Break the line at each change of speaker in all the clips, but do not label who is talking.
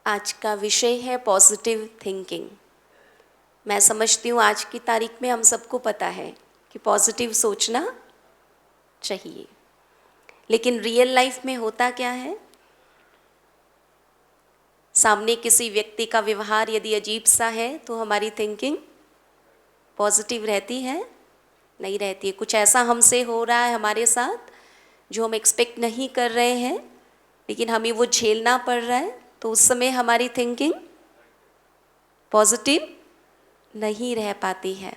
आज का विषय है पॉजिटिव थिंकिंग। मैं समझती हूँ आज की तारीख में हम सबको पता है कि पॉजिटिव सोचना चाहिए, लेकिन रियल लाइफ में होता क्या है? सामने किसी व्यक्ति का व्यवहार यदि अजीब सा है तो हमारी थिंकिंग पॉजिटिव रहती है? नहीं रहती है। कुछ ऐसा हमसे हो रहा है हमारे साथ जो हम एक्सपेक्ट नहीं कर रहे हैं, लेकिन हमें वो झेलना पड़ रहा है, तो उस समय हमारी थिंकिंग पॉजिटिव नहीं रह पाती है।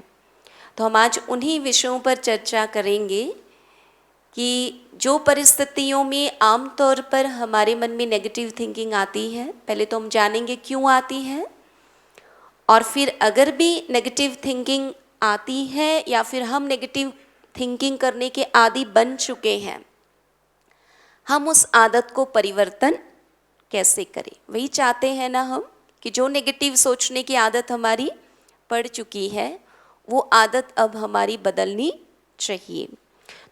तो हम आज उन्हीं विषयों पर चर्चा करेंगे कि जो परिस्थितियों में आमतौर पर हमारे मन में नेगेटिव थिंकिंग आती है, पहले तो हम जानेंगे क्यों आती है, और फिर अगर भी नेगेटिव थिंकिंग आती है या फिर हम नेगेटिव थिंकिंग करने के आदी बन चुके हैं, हम उस आदत को परिवर्तन कैसे करें। वही चाहते हैं ना हम, कि जो नेगेटिव सोचने की आदत हमारी पड़ चुकी है वो आदत अब हमारी बदलनी चाहिए।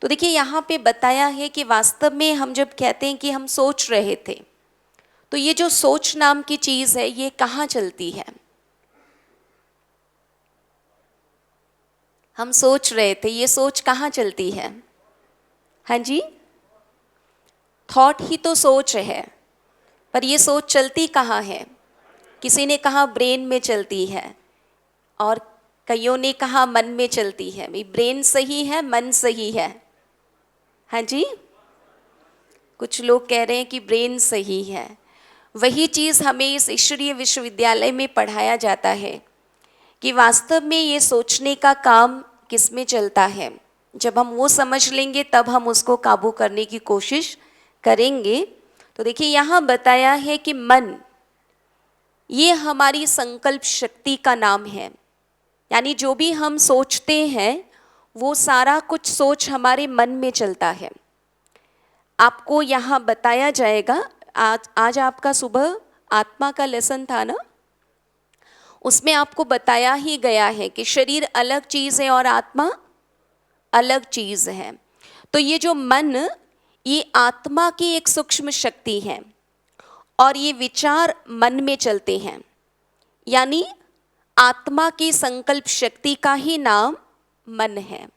तो देखिए यहाँ पे बताया है कि वास्तव में हम जब कहते हैं कि हम सोच रहे थे, तो ये जो सोच नाम की चीज़ है ये कहाँ चलती है? हम सोच रहे थे, ये सोच कहाँ चलती है? हाँ जी, थॉट ही तो सोच है, पर ये सोच चलती कहाँ है? किसी ने कहा ब्रेन में चलती है और कईयों ने कहा मन में चलती है। भाई ब्रेन सही है, मन सही है? हाँ जी, कुछ लोग कह रहे हैं कि ब्रेन सही है। वही चीज़ हमें इस ईश्वरीय विश्वविद्यालय में पढ़ाया जाता है कि वास्तव में ये सोचने का काम किस में चलता है। जब हम वो समझ लेंगे तब हम उसको काबू करने की कोशिश करेंगे। तो देखिए यहाँ बताया है कि मन ये हमारी संकल्प शक्ति का नाम है, यानी जो भी हम सोचते हैं वो सारा कुछ सोच हमारे मन में चलता है। आपको यहाँ बताया जाएगा, आज आपका सुबह आत्मा का लेसन था ना, उसमें आपको बताया ही गया है कि शरीर अलग चीज़ है और आत्मा अलग चीज़ है। तो ये जो मन, ये आत्मा की एक सूक्ष्म शक्ति है और ये विचार मन में चलते हैं, यानी आत्मा की संकल्प शक्ति का ही नाम मन है।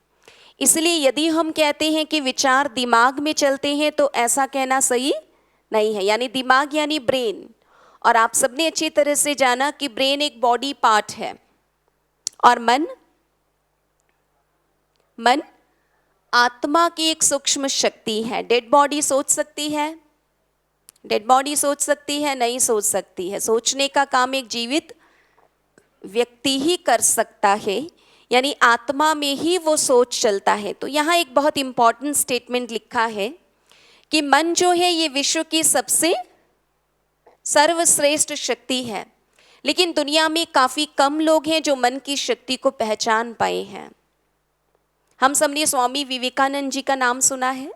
इसलिए यदि हम कहते हैं कि विचार दिमाग में चलते हैं तो ऐसा कहना सही नहीं है। यानी दिमाग यानी ब्रेन, और आप सबने अच्छी तरह से जाना कि ब्रेन एक बॉडी पार्ट है, और मन आत्मा की एक सूक्ष्म शक्ति है। डेड बॉडी सोच सकती है? डेड बॉडी सोच सकती है? नहीं सोच सकती है। सोचने का काम एक जीवित व्यक्ति ही कर सकता है, यानी आत्मा में ही वो सोच चलता है। तो यहाँ एक बहुत इंपॉर्टेंट स्टेटमेंट लिखा है कि मन जो है ये विश्व की सबसे सर्वश्रेष्ठ शक्ति है, लेकिन दुनिया में काफ़ी कम लोग हैं जो मन की शक्ति को पहचान पाए हैं। हम सबने स्वामी विवेकानंद जी का नाम सुना है।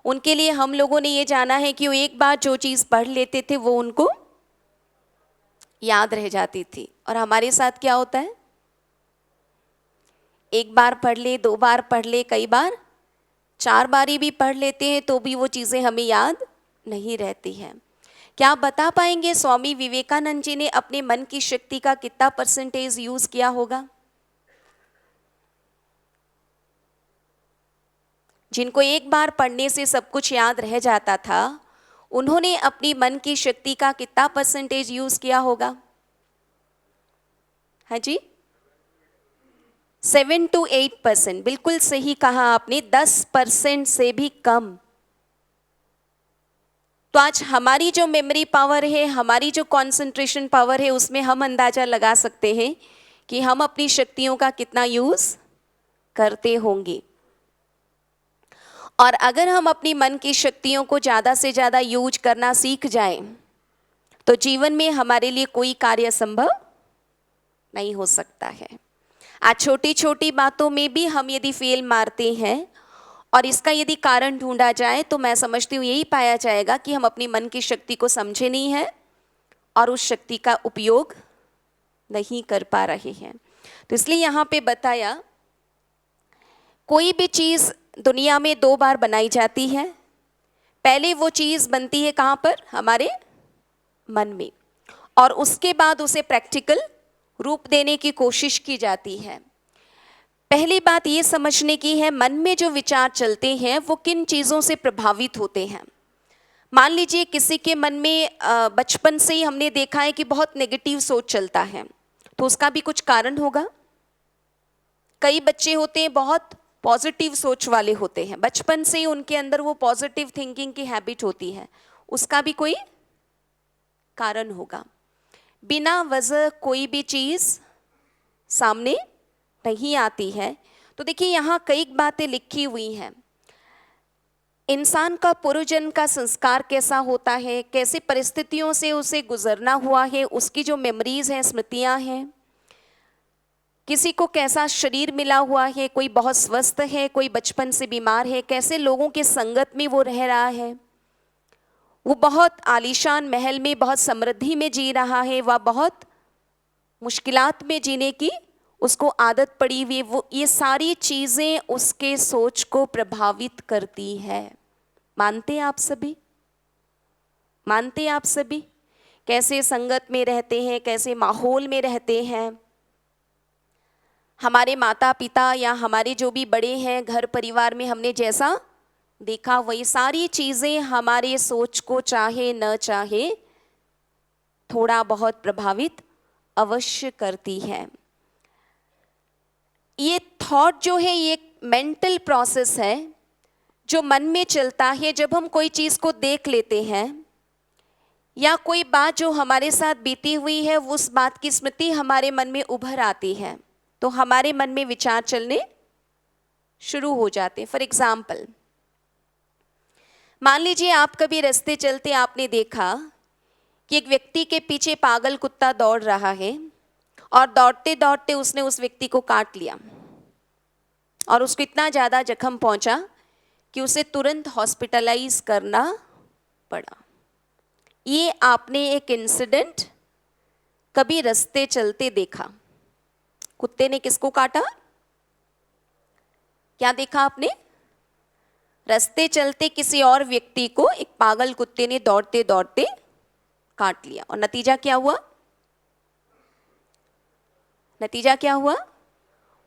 उनके लिए हम लोगों ने ये जाना है कि वो एक बार जो चीज़ पढ़ लेते थे वो उनको याद रह जाती थी। और हमारे साथ क्या होता है? एक बार पढ़ ले, दो बार पढ़ ले, कई बार चार बारी भी पढ़ लेते हैं तो भी वो चीज़ें हमें याद नहीं रहती हैं। क्या आप बता पाएंगे स्वामी विवेकानंद जी ने अपने मन की शक्ति का कितना % यूज़ किया होगा? जिनको एक बार पढ़ने से सब कुछ याद रह जाता था, उन्होंने अपनी मन की शक्ति का कितना % यूज़ किया होगा? हाँ जी, 7 to 8%। बिल्कुल सही कहा आपने, 10% से भी कम। तो आज हमारी जो मेमोरी पावर है, हमारी जो कंसंट्रेशन पावर है, उसमें हम अंदाज़ा लगा सकते हैं कि हम अपनी शक्तियों का कितना यूज़ करते होंगे। और अगर हम अपनी मन की शक्तियों को ज़्यादा से ज़्यादा यूज करना सीख जाएं, तो जीवन में हमारे लिए कोई कार्य संभव नहीं हो सकता है। आज छोटी छोटी बातों में भी हम यदि फेल मारते हैं और इसका यदि कारण ढूंढा जाए, तो मैं समझती हूँ यही पाया जाएगा कि हम अपनी मन की शक्ति को समझे नहीं हैं और उस शक्ति का उपयोग नहीं कर पा रहे हैं। तो इसलिए यहाँ पे बताया, कोई भी चीज़ दुनिया में 2 बार बनाई जाती है। पहले वो चीज़ बनती है कहाँ पर? हमारे मन में, और उसके बाद उसे प्रैक्टिकल रूप देने की कोशिश की जाती है। पहली बात ये समझने की है, मन में जो विचार चलते हैं वो किन चीज़ों से प्रभावित होते हैं। मान लीजिए किसी के मन में बचपन से ही हमने देखा है कि बहुत नेगेटिव सोच चलता है, तो उसका भी कुछ कारण होगा। कई बच्चे होते हैं बहुत पॉजिटिव सोच वाले होते हैं, बचपन से ही उनके अंदर वो पॉजिटिव थिंकिंग की हैबिट होती है, उसका भी कोई कारण होगा। बिना वजह कोई भी चीज़ सामने नहीं आती है। तो देखिए यहाँ कई बातें लिखी हुई हैं। इंसान का पूर्वजन्म का संस्कार कैसा होता है, कैसे परिस्थितियों से उसे गुजरना हुआ है, उसकी जो मेमोरीज हैं, स्मृतियां हैं, किसी को कैसा शरीर मिला हुआ है, कोई बहुत स्वस्थ है, कोई बचपन से बीमार है, कैसे लोगों के संगत में वो रह रहा है, वो बहुत आलीशान महल में बहुत समृद्धि में जी रहा है, वह बहुत मुश्किलात में जीने की उसको आदत पड़ी हुई, वो ये सारी चीज़ें उसके सोच को प्रभावित करती है। मानते आप सभी? मानते आप सभी? कैसे संगत में रहते हैं, कैसे माहौल में रहते हैं, हमारे माता पिता या हमारे जो भी बड़े हैं घर परिवार में हमने जैसा देखा, वही सारी चीज़ें हमारे सोच को चाहे न चाहे थोड़ा बहुत प्रभावित अवश्य करती है। ये थॉट जो है ये मेंटल प्रोसेस है जो मन में चलता है। जब हम कोई चीज़ को देख लेते हैं या कोई बात जो हमारे साथ बीती हुई है उस बात की स्मृति हमारे मन में उभर आती है, तो हमारे मन में विचार चलने शुरू हो जाते हैं। फॉर एग्जाम्पल, मान लीजिए आप कभी रास्ते चलते आपने देखा कि एक व्यक्ति के पीछे पागल कुत्ता दौड़ रहा है और दौड़ते दौड़ते उसने उस व्यक्ति को काट लिया और उसको इतना ज़्यादा जख्म पहुंचा कि उसे तुरंत हॉस्पिटलाइज करना पड़ा। ये आपने एक इंसिडेंट कभी रास्ते चलते देखा। कुत्ते ने किसको काटा? क्या देखा आपने? रास्ते चलते किसी और व्यक्ति को एक पागल कुत्ते ने दौड़ते दौड़ते काट लिया और नतीजा क्या हुआ? नतीजा क्या हुआ?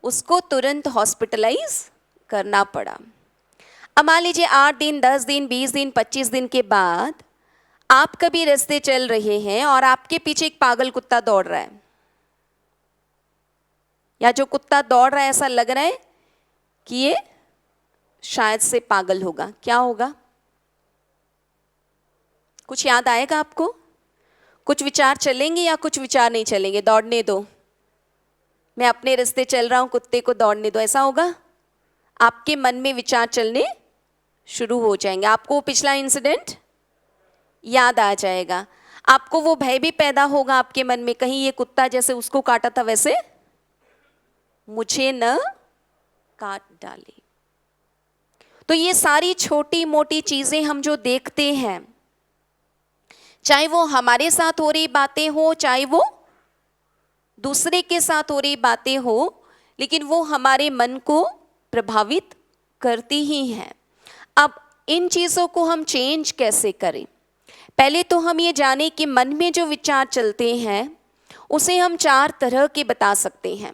उसको तुरंत हॉस्पिटलाइज करना पड़ा। अब मान लीजिए 8 दिन, 10 दिन, 20 दिन, 25 दिन के बाद आप कभी रास्ते चल रहे हैं और आपके पीछे एक पागल कुत्ता दौड़ रहा है, या जो कुत्ता दौड़ रहा है ऐसा लग रहा है कि ये शायद से पागल होगा। क्या होगा? कुछ याद आएगा आपको? कुछ विचार चलेंगे या कुछ विचार नहीं चलेंगे? दौड़ने दो, मैं अपने रास्ते चल रहा हूं, कुत्ते को दौड़ने दो, ऐसा होगा? आपके मन में विचार चलने शुरू हो जाएंगे। आपको वो पिछला इंसिडेंट याद आ जाएगा, आपको वो भय भी पैदा होगा आपके मन में, कहीं ये कुत्ता जैसे उसको काटा था वैसे मुझे न काट डाले। तो ये सारी छोटी मोटी चीजें हम जो देखते हैं, चाहे वो हमारे साथ हो रही बातें हो, चाहे वो दूसरे के साथ हो रही बातें हो, लेकिन वो हमारे मन को प्रभावित करती ही हैं। अब इन चीज़ों को हम चेंज कैसे करें? पहले तो हम ये जाने कि मन में जो विचार चलते हैं उसे हम 4 तरह के बता सकते हैं।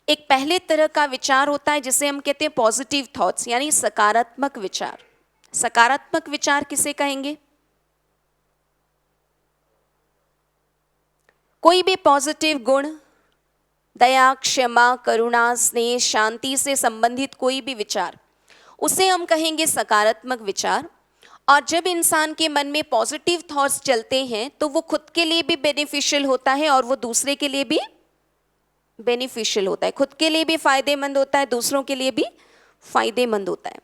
एक पहले तरह का विचार होता है जिसे हम कहते हैं पॉजिटिव थॉट्स, यानी सकारात्मक विचार। सकारात्मक विचार किसे कहेंगे? कोई भी पॉजिटिव गुण, दया, क्षमा, करुणा, स्नेह, शांति से संबंधित कोई भी विचार, उसे हम कहेंगे सकारात्मक विचार। और जब इंसान के मन में पॉजिटिव थॉट्स चलते हैं तो वो खुद के लिए भी बेनिफिशियल होता है और वो दूसरे के लिए भी बेनिफिशियल होता है। खुद के लिए भी फायदेमंद होता है, दूसरों के लिए भी फायदेमंद होता है।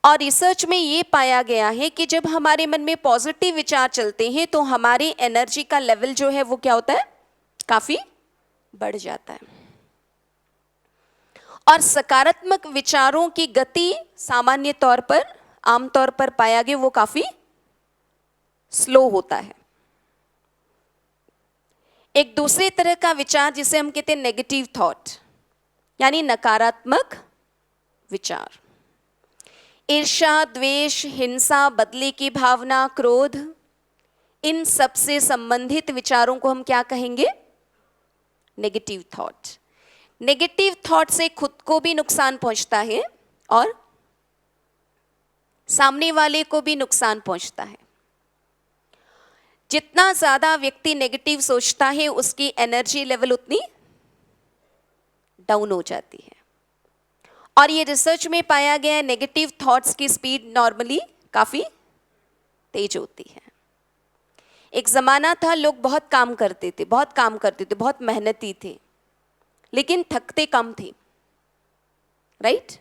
और रिसर्च में ये पाया गया है कि जब हमारे मन में पॉजिटिव विचार चलते हैं तो हमारी एनर्जी का लेवल जो है वो क्या होता है? काफी बढ़ जाता है। और सकारात्मक विचारों की गति सामान्य तौर पर, आमतौर पर पाया गया वो काफी स्लो होता है। एक दूसरे तरह का विचार जिसे हम कहते हैं नेगेटिव थॉट, यानी नकारात्मक विचार। ईर्ष्या, द्वेष, हिंसा, बदले की भावना, क्रोध, इन सब से संबंधित विचारों को हम क्या कहेंगे? Negative thought. नेगेटिव थॉट से खुद को भी नुकसान पहुंचता है और सामने वाले को भी नुकसान पहुंचता है। जितना ज्यादा व्यक्ति नेगेटिव सोचता है उसकी एनर्जी लेवल उतनी डाउन हो जाती है। और ये रिसर्च में पाया गया है, नेगेटिव थॉट्स की स्पीड नॉर्मली काफी तेज होती है। एक जमाना था लोग बहुत काम करते थे, बहुत मेहनती थे, लेकिन थकते कम थे, राइट?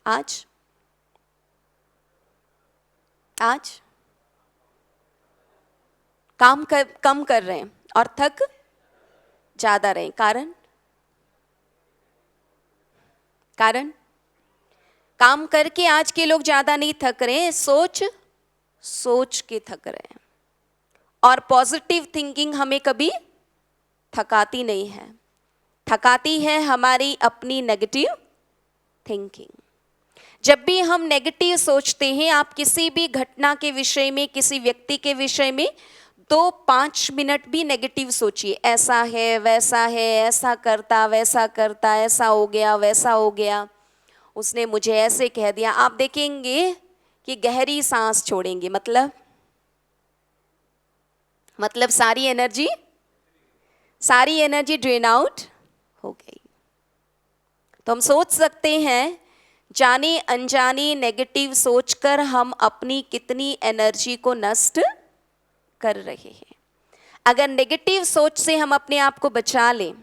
आज काम कम कर रहे हैं और थक ज्यादा रहे। कारण काम करके आज के लोग ज्यादा नहीं थक रहे हैं, सोच के थक रहे हैं। और पॉजिटिव थिंकिंग हमें कभी थकाती नहीं है, थकाती है हमारी अपनी नेगेटिव थिंकिंग। जब भी हम नेगेटिव सोचते हैं, आप किसी भी घटना के विषय में, किसी व्यक्ति के विषय में 2-5 मिनट भी नेगेटिव सोचिए, ऐसा है, वैसा है, ऐसा करता, वैसा करता, ऐसा हो गया, वैसा हो गया, उसने मुझे ऐसे कह दिया। आप देखेंगे कि गहरी सांस छोड़ेंगे, मतलब सारी एनर्जी ड्रेन आउट हो गई। तो हम सोच सकते हैं, जाने अनजाने नेगेटिव सोचकर हम अपनी कितनी एनर्जी को नष्ट कर रहे हैं। अगर नेगेटिव सोच से हम अपने आप को बचा लें,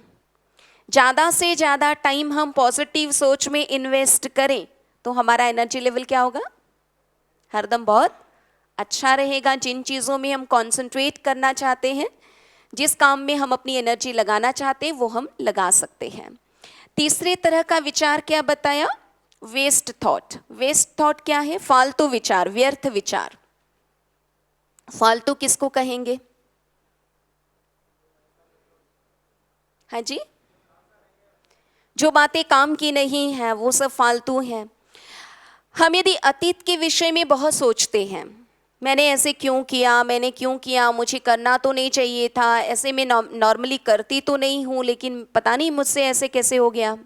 ज़्यादा से ज़्यादा टाइम हम पॉजिटिव सोच में इन्वेस्ट करें, तो हमारा एनर्जी लेवल क्या होगा? हरदम बहुत अच्छा रहेगा। जिन चीज़ों में हम कंसंट्रेट करना चाहते हैं, जिस काम में हम अपनी एनर्जी लगाना चाहते हैं, वो हम लगा सकते हैं। तीसरे तरह का विचार क्या बताया? Waste thought. वेस्ट थॉट क्या है? फालतू विचार, व्यर्थ विचार। फालतू किसको कहेंगे? हाँ जी, जो बातें काम की नहीं है वो सब फालतू हैं। हम यदि अतीत के विषय में बहुत सोचते हैं, मैंने ऐसे क्यों किया, मुझे करना तो नहीं चाहिए था, ऐसे मैं नॉर्मली करती तो नहीं हूँ, लेकिन पता नहीं मुझसे ऐसे कैसे हो गया।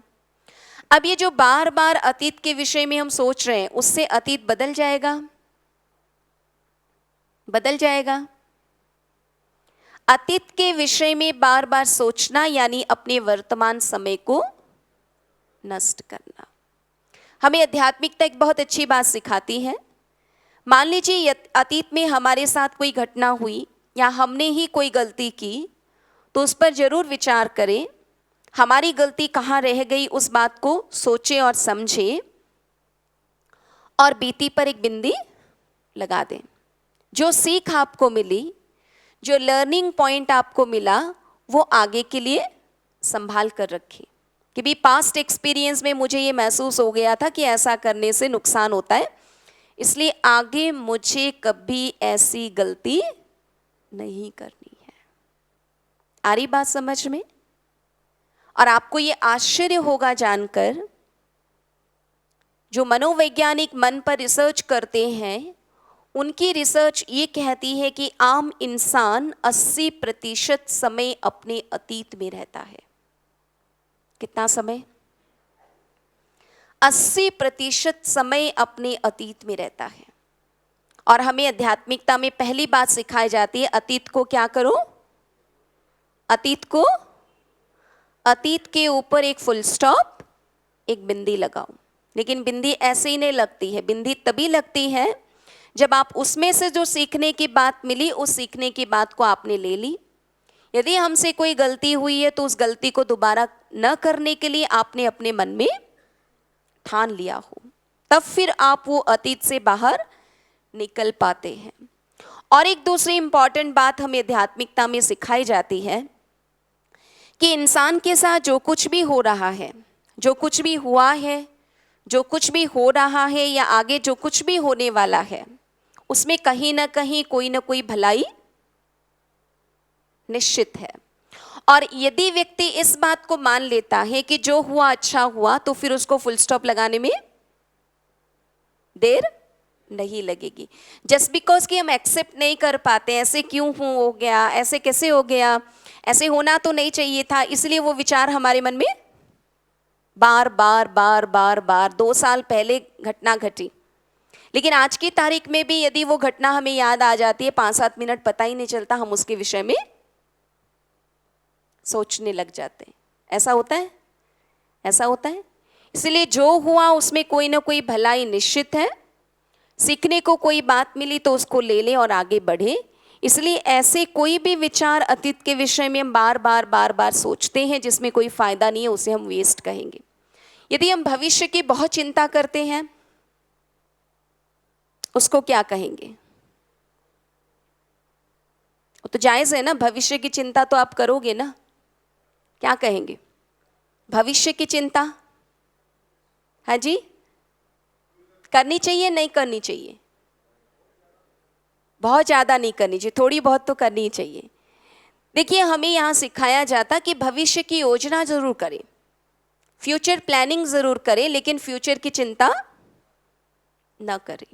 अब ये जो बार बार अतीत के विषय में हम सोच रहे हैं, उससे अतीत बदल जाएगा। अतीत के विषय में बार बार सोचना यानी अपने वर्तमान समय को नष्ट करना। हमें आध्यात्मिकता एक बहुत अच्छी बात सिखाती है। मान लीजिए अतीत में हमारे साथ कोई घटना हुई या हमने ही कोई गलती की, तो उस पर जरूर विचार करें, हमारी गलती कहाँ रह गई, उस बात को सोचें और समझें और बीती पर एक बिंदी लगा दें। जो सीख आपको मिली, जो लर्निंग पॉइंट आपको मिला, वो आगे के लिए संभाल कर रखें कि भी पास्ट एक्सपीरियंस में मुझे ये महसूस हो गया था कि ऐसा करने से नुकसान होता है, इसलिए आगे मुझे कभी ऐसी गलती नहीं करनी है। आ रही बात समझ में? और आपको ये आश्चर्य होगा जानकर, जो मनोवैज्ञानिक मन पर रिसर्च करते हैं, उनकी रिसर्च ये कहती है कि आम इंसान 80% समय अपने अतीत में रहता है। कितना समय? 80% समय अपने अतीत में रहता है। और हमें आध्यात्मिकता में पहली बात सिखाई जाती है, अतीत को क्या करो? अतीत के ऊपर एक फुल स्टॉप, एक बिंदी लगाओ। लेकिन बिंदी ऐसे ही नहीं लगती है। बिंदी तभी लगती है जब आप उसमें से जो सीखने की बात मिली, उस सीखने की बात को आपने ले ली। यदि हमसे कोई गलती हुई है तो उस गलती को दोबारा न करने के लिए आपने अपने मन में ठान लिया हो, तब फिर आप वो अतीत से बाहर निकल पाते हैं। और एक दूसरी इंपॉर्टेंट बात हमें आध्यात्मिकता में सिखाई जाती है कि इंसान के साथ जो कुछ भी हो रहा है, जो कुछ भी हुआ है, जो कुछ भी हो रहा है या आगे जो कुछ भी होने वाला है, उसमें कहीं ना कहीं कोई ना कोई भलाई निश्चित है। और यदि व्यक्ति इस बात को मान लेता है कि जो हुआ अच्छा हुआ, तो फिर उसको फुल स्टॉप लगाने में देर नहीं लगेगी। जस्ट बिकॉज कि हम एक्सेप्ट नहीं कर पाते, ऐसे क्यों हो गया, ऐसे कैसे हो गया, ऐसे होना तो नहीं चाहिए था, इसलिए वो विचार हमारे मन में बार बार बार बार बार 2 साल पहले घटना घटी, लेकिन आज की तारीख में भी यदि वो घटना हमें याद आ जाती है, 5-7 मिनट पता ही नहीं चलता, हम उसके विषय में सोचने लग जाते हैं। ऐसा होता है, ऐसा होता है। इसलिए जो हुआ उसमें कोई ना कोई भलाई निश्चित है, सीखने को कोई बात मिली तो उसको ले लें और आगे बढ़े। इसलिए ऐसे कोई भी विचार अतीत के विषय में हम बार बार बार बार सोचते हैं जिसमें कोई फायदा नहीं है, उसे हम वेस्ट कहेंगे। यदि हम भविष्य की बहुत चिंता करते हैं, उसको क्या कहेंगे? वो तो जायज है ना, भविष्य की चिंता तो आप करोगे ना, क्या कहेंगे? भविष्य की चिंता, हाँ जी, करनी चाहिए नहीं करनी चाहिए? बहुत ज़्यादा नहीं करनी चाहिए, थोड़ी बहुत तो करनी चाहिए। देखिए, हमें यहाँ सिखाया जाता कि भविष्य की योजना जरूर करें, फ्यूचर प्लानिंग जरूर करें, लेकिन फ्यूचर की चिंता ना करें।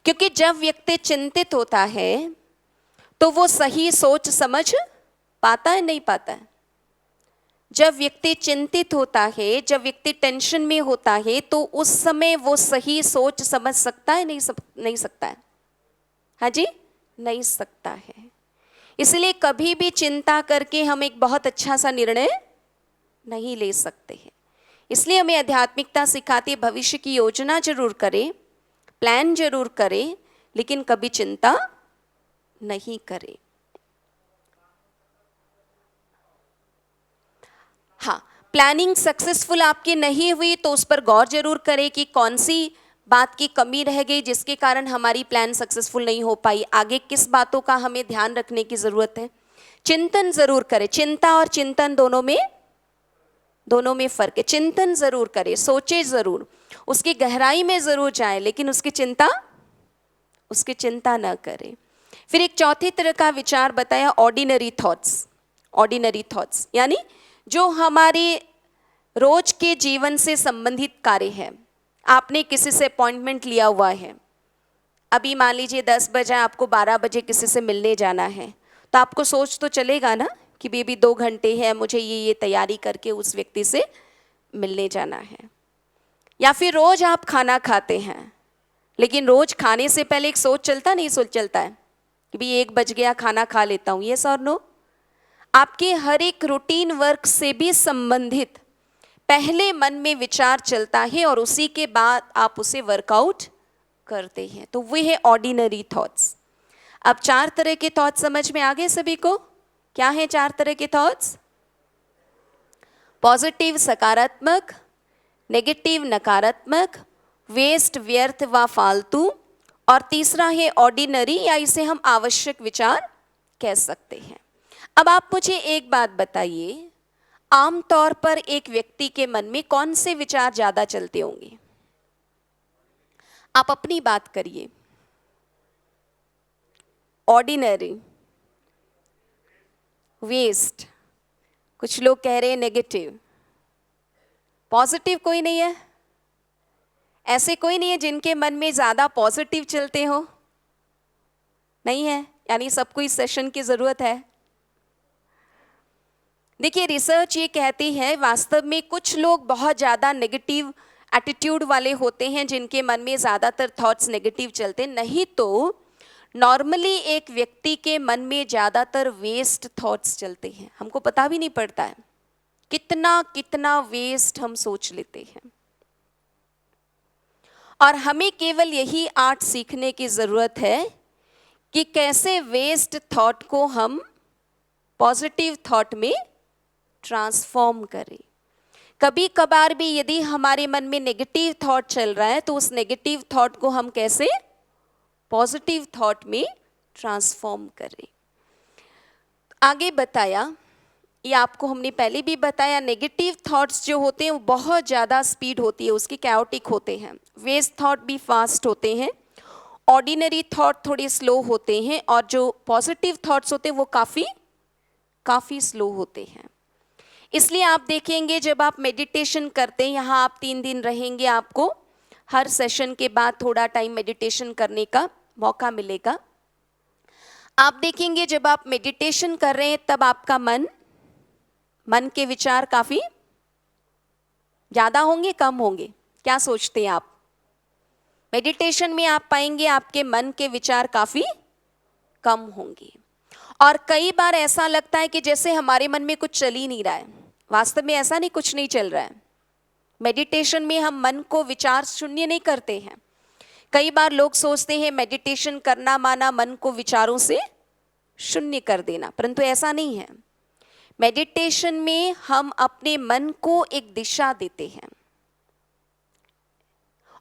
क्योंकि जब व्यक्ति चिंतित होता है तो वो सही सोच समझ पाता है, नहीं पाता है? जब व्यक्ति चिंतित होता है, जब व्यक्ति टेंशन में होता है, तो उस समय वो सही सोच समझ सकता है, नहीं सकता है? हाँ जी, नहीं सकता है। इसलिए कभी भी चिंता करके हम एक बहुत अच्छा सा निर्णय नहीं ले सकते हैं। इसलिए हमें आध्यात्मिकता सिखाती है, भविष्य की योजना जरूर करें, प्लान जरूर करें, लेकिन कभी चिंता नहीं करें। हाँ, प्लानिंग सक्सेसफुल आपकी नहीं हुई तो उस पर गौर जरूर करें कि कौन सी बात की कमी रह गई जिसके कारण हमारी प्लान सक्सेसफुल नहीं हो पाई, आगे किस बातों का हमें ध्यान रखने की जरूरत है। चिंतन जरूर करें, चिंता और चिंतन दोनों में फर्क है। चिंतन जरूर करें, सोचे जरूर, उसकी गहराई में जरूर जाए, लेकिन उसकी चिंता ना करें। फिर एक चौथी तरह का विचार बताया, ऑर्डिनरी थॉट्स। ऑर्डिनरी थॉट्स यानी जो हमारे रोज के जीवन से संबंधित कार्य है। आपने किसी से अपॉइंटमेंट लिया हुआ है, अभी मान लीजिए 10 बजे, आपको 12 बजे किसी से मिलने जाना है, तो आपको सोच तो चलेगा ना कि बेबी 2 घंटे है, मुझे ये तैयारी करके उस व्यक्ति से मिलने जाना है। या फिर रोज आप खाना खाते हैं, लेकिन रोज खाने से पहले एक सोच चलता है कि भाई 1 बज गया, खाना खा लेता हूँ, यस और नो? आपके हर एक रूटीन वर्क से भी संबंधित पहले मन में विचार चलता है और उसी के बाद आप उसे वर्कआउट करते हैं, तो वो है ऑर्डिनरी थॉट्स। अब 4 तरह के थॉट्स समझ में आ गए सभी को? क्या है 4 तरह के थॉट्स? पॉजिटिव सकारात्मक, नेगेटिव नकारात्मक, वेस्ट व्यर्थ व फालतू, और तीसरा है ऑर्डिनरी, या इसे हम आवश्यक विचार कह सकते हैं। अब आप मुझे एक बात बताइए, आमतौर पर एक व्यक्ति के मन में कौन से विचार ज्यादा चलते होंगे? आप अपनी बात करिए। ऑर्डिनरी, वेस्ट, कुछ लोग कह रहे हैं नेगेटिव, पॉजिटिव कोई नहीं है? ऐसे कोई नहीं है जिनके मन में ज्यादा पॉजिटिव चलते हो? नहीं है, यानी सबको इस सेशन की जरूरत है। देखिए, रिसर्च ये कहती है वास्तव में कुछ लोग बहुत ज़्यादा नेगेटिव एटीट्यूड वाले होते हैं जिनके मन में ज़्यादातर थॉट्स नेगेटिव चलते, नहीं तो नॉर्मली एक व्यक्ति के मन में ज़्यादातर वेस्ट थॉट्स चलते हैं। हमको पता भी नहीं पड़ता है कितना कितना वेस्ट हम सोच लेते हैं। और हमें केवल यही आर्ट सीखने की ज़रूरत है कि कैसे वेस्ट थॉट को हम पॉजिटिव थॉट में ट्रांसफॉर्म करें। कभी कभार भी यदि हमारे मन में नेगेटिव थॉट चल रहा है तो उस नेगेटिव थॉट को हम कैसे पॉजिटिव थॉट में ट्रांसफॉर्म करें। आगे बताया, ये आपको हमने पहले भी बताया, नेगेटिव थॉट्स जो होते हैं वो बहुत ज़्यादा स्पीड होती है उसकी, कैओटिक होते हैं। वेस्ट थॉट भी फास्ट होते हैं, ऑर्डिनरी थॉट थोड़े स्लो होते हैं, और जो पॉजिटिव थॉट्स होते हैं वो काफ़ी स्लो होते हैं। इसलिए आप देखेंगे जब आप मेडिटेशन करते हैं, यहाँ आप 3 दिन रहेंगे, आपको हर सेशन के बाद थोड़ा टाइम मेडिटेशन करने का मौका मिलेगा। आप देखेंगे जब आप मेडिटेशन कर रहे हैं तब आपका मन के विचार काफी ज्यादा होंगे, कम होंगे? क्या सोचते हैं आप? मेडिटेशन में आप पाएंगे आपके मन के विचार काफी कम होंगे। और कई बार ऐसा लगता है कि जैसे हमारे मन में कुछ चल ही नहीं रहा है। वास्तव में ऐसा नहीं, कुछ नहीं चल रहा है। मेडिटेशन में हम मन को विचार शून्य नहीं करते हैं। कई बार लोग सोचते हैं मेडिटेशन करना माना मन को विचारों से शून्य कर देना, परंतु ऐसा नहीं है। मेडिटेशन में हम अपने मन को एक दिशा देते हैं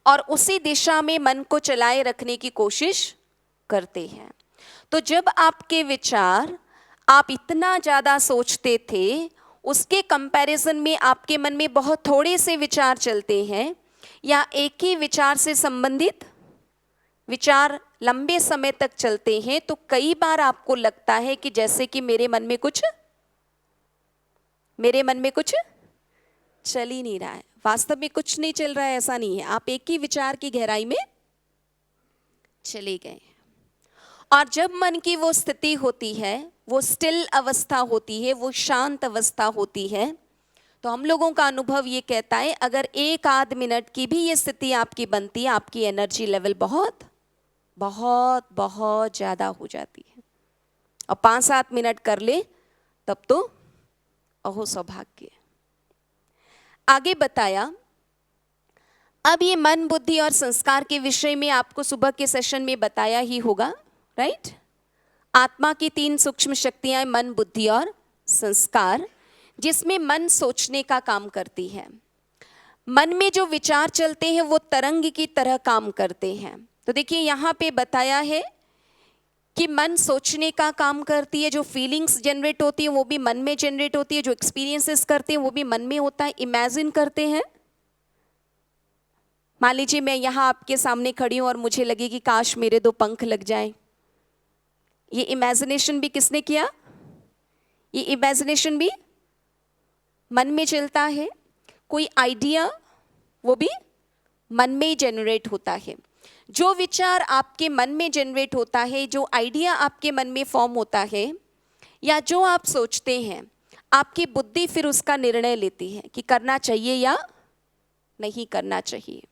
और उसी दिशा में मन को चलाए रखने की कोशिश करते हैं। तो जब आपके विचार आप इतना ज़्यादा सोचते थे, उसके कंपैरिजन में आपके मन में बहुत थोड़े से विचार चलते हैं या एक ही विचार से संबंधित विचार लंबे समय तक चलते हैं, तो कई बार आपको लगता है कि जैसे कि मेरे मन में कुछ चल ही नहीं रहा है। वास्तव में कुछ नहीं चल रहा है, ऐसा नहीं है। आप एक ही विचार की गहराई में चले गए। और जब मन की वो स्थिति होती है, वो स्टिल अवस्था होती है, वो शांत अवस्था होती है, तो हम लोगों का अनुभव ये कहता है अगर 1 आध मिनट की भी ये स्थिति आपकी बनती है, आपकी एनर्जी लेवल बहुत बहुत बहुत ज़्यादा हो जाती है। और 5-7 मिनट कर ले तब तो अहो सौभाग्य। आगे बताया, अब ये मन, बुद्धि और संस्कार के विषय में आपको सुबह के सेशन में बताया ही होगा, राइट? आत्मा की 3 सूक्ष्म शक्तियां, मन, बुद्धि और संस्कार, जिसमें मन सोचने का काम करती है। मन में जो विचार चलते हैं वो तरंग की तरह काम करते हैं। तो देखिए यहाँ पे बताया है कि मन सोचने का काम करती है, जो फीलिंग्स जनरेट होती है वो भी मन में जनरेट होती है, जो एक्सपीरियंसेस करते हैं वो भी मन में होता है। इमेजिन करते हैं, मान लीजिए मैं यहाँ आपके सामने खड़ी हूँ और मुझे लगे कि काश मेरे 2 पंख लग जाएं। ये इमेजिनेशन भी किसने किया? ये इमेजिनेशन भी मन में चलता है। कोई आइडिया वो भी मन में ही जनरेट होता है। जो विचार आपके मन में जनरेट होता है, जो आइडिया आपके मन में फॉर्म होता है या जो आप सोचते हैं, आपकी बुद्धि फिर उसका निर्णय लेती है कि करना चाहिए या नहीं करना चाहिए।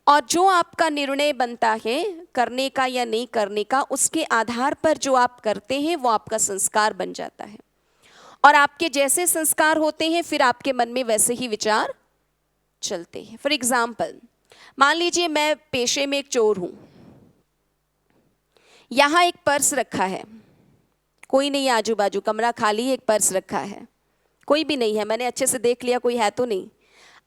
और जो आपका निर्णय बनता है करने का या नहीं करने का, उसके आधार पर जो आप करते हैं वो आपका संस्कार बन जाता है। और आपके जैसे संस्कार होते हैं फिर आपके मन में वैसे ही विचार चलते हैं। फॉर एग्जाम्पल, मान लीजिए मैं पेशे में एक चोर हूं। यहां एक पर्स रखा है, कोई नहीं, आजू बाजू कमरा खाली, एक पर्स रखा है, कोई भी नहीं है। मैंने अच्छे से देख लिया, कोई है तो नहीं।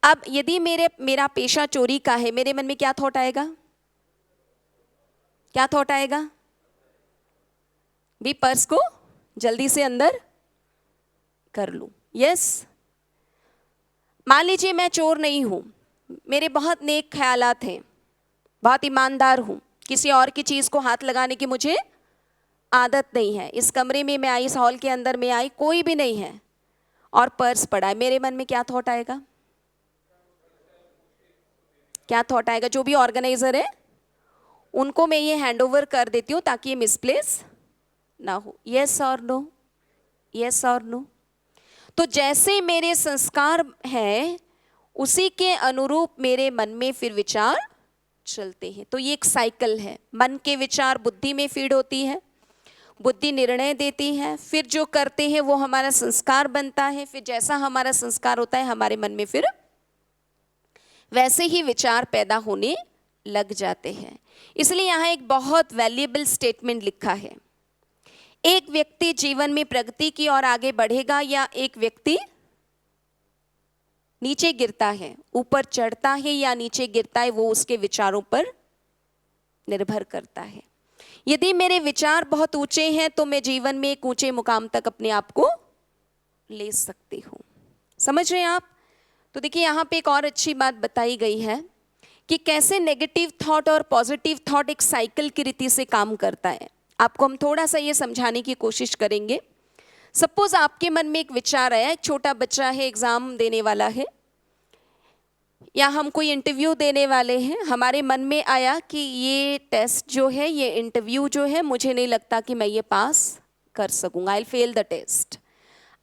अब यदि मेरा पेशा चोरी का है, मेरे मन में क्या थॉट आएगा? क्या थॉट आएगा? भी पर्स को जल्दी से अंदर कर लूं। यस। मान लीजिए मैं चोर नहीं हूं, मेरे बहुत नेक ख्यालात हैं, बहुत ईमानदार हूं, किसी और की चीज को हाथ लगाने की मुझे आदत नहीं है। इस कमरे में मैं आई, इस हॉल के अंदर में आई, कोई भी नहीं है और पर्स पड़ा है, मेरे मन में क्या थॉट आएगा? क्या थॉट आएगा? जो भी ऑर्गेनाइजर है उनको मैं ये हैंड ओवर कर देती हूँ ताकि ये मिसप्लेस ना हो। यस और नो? यस और नो? तो जैसे मेरे संस्कार हैं उसी के अनुरूप मेरे मन में फिर विचार चलते हैं। तो ये एक साइकिल है। मन के विचार बुद्धि में फीड होती है, बुद्धि निर्णय देती है, फिर जो करते हैं वो हमारा संस्कार बनता है, फिर जैसा हमारा संस्कार होता है हमारे मन में फिर वैसे ही विचार पैदा होने लग जाते हैं। इसलिए यहाँ एक बहुत वैल्यूएबल स्टेटमेंट लिखा है, एक व्यक्ति जीवन में प्रगति की ओर आगे बढ़ेगा या एक व्यक्ति नीचे गिरता है, ऊपर चढ़ता है या नीचे गिरता है, वो उसके विचारों पर निर्भर करता है। यदि मेरे विचार बहुत ऊंचे हैं तो मैं जीवन में एक ऊंचे मुकाम तक अपने आप को ले सकती हूँ। समझ रहे हैं आप? तो देखिए यहाँ पे एक और अच्छी बात बताई गई है कि कैसे नेगेटिव थॉट और पॉजिटिव थॉट एक साइकिल की रीति से काम करता है। आपको हम थोड़ा सा ये समझाने की कोशिश करेंगे। सपोज आपके मन में एक विचार आया, एक छोटा बच्चा है, एग्जाम देने वाला है, या हम कोई इंटरव्यू देने वाले हैं, हमारे मन में आया कि ये टेस्ट जो है, ये इंटरव्यू जो है, मुझे नहीं लगता कि मैं ये पास कर सकूंगा, आई फेल द टेस्ट।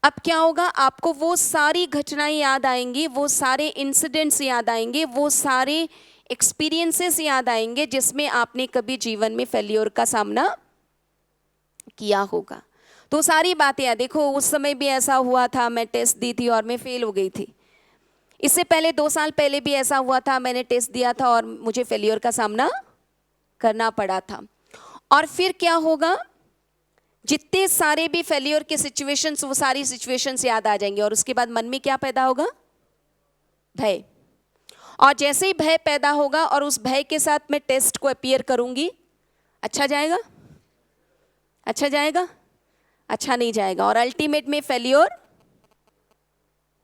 अब क्या होगा, आपको वो सारी घटनाएं याद आएंगी, वो सारे इंसिडेंट्स याद आएंगे, वो सारे एक्सपीरियंसेस याद आएंगे जिसमें आपने कभी जीवन में फेल्योर का सामना किया होगा। तो सारी बातें याद, देखो उस समय भी ऐसा हुआ था, मैं टेस्ट दी थी और मैं फेल हो गई थी। इससे पहले 2 साल पहले भी ऐसा हुआ था, मैंने टेस्ट दिया था और मुझे फेल्योर का सामना करना पड़ा था। और फिर क्या होगा, जितने सारे भी फेल्योर के सिचुएशंस, वो सारी सिचुएशंस याद आ जाएंगे और उसके बाद मन में क्या पैदा होगा, भय। और जैसे ही भय पैदा होगा और उस भय के साथ मैं टेस्ट को अपीयर करूंगी, अच्छा जाएगा, अच्छा जाएगा, अच्छा नहीं जाएगा, और अल्टीमेट में फेल्योर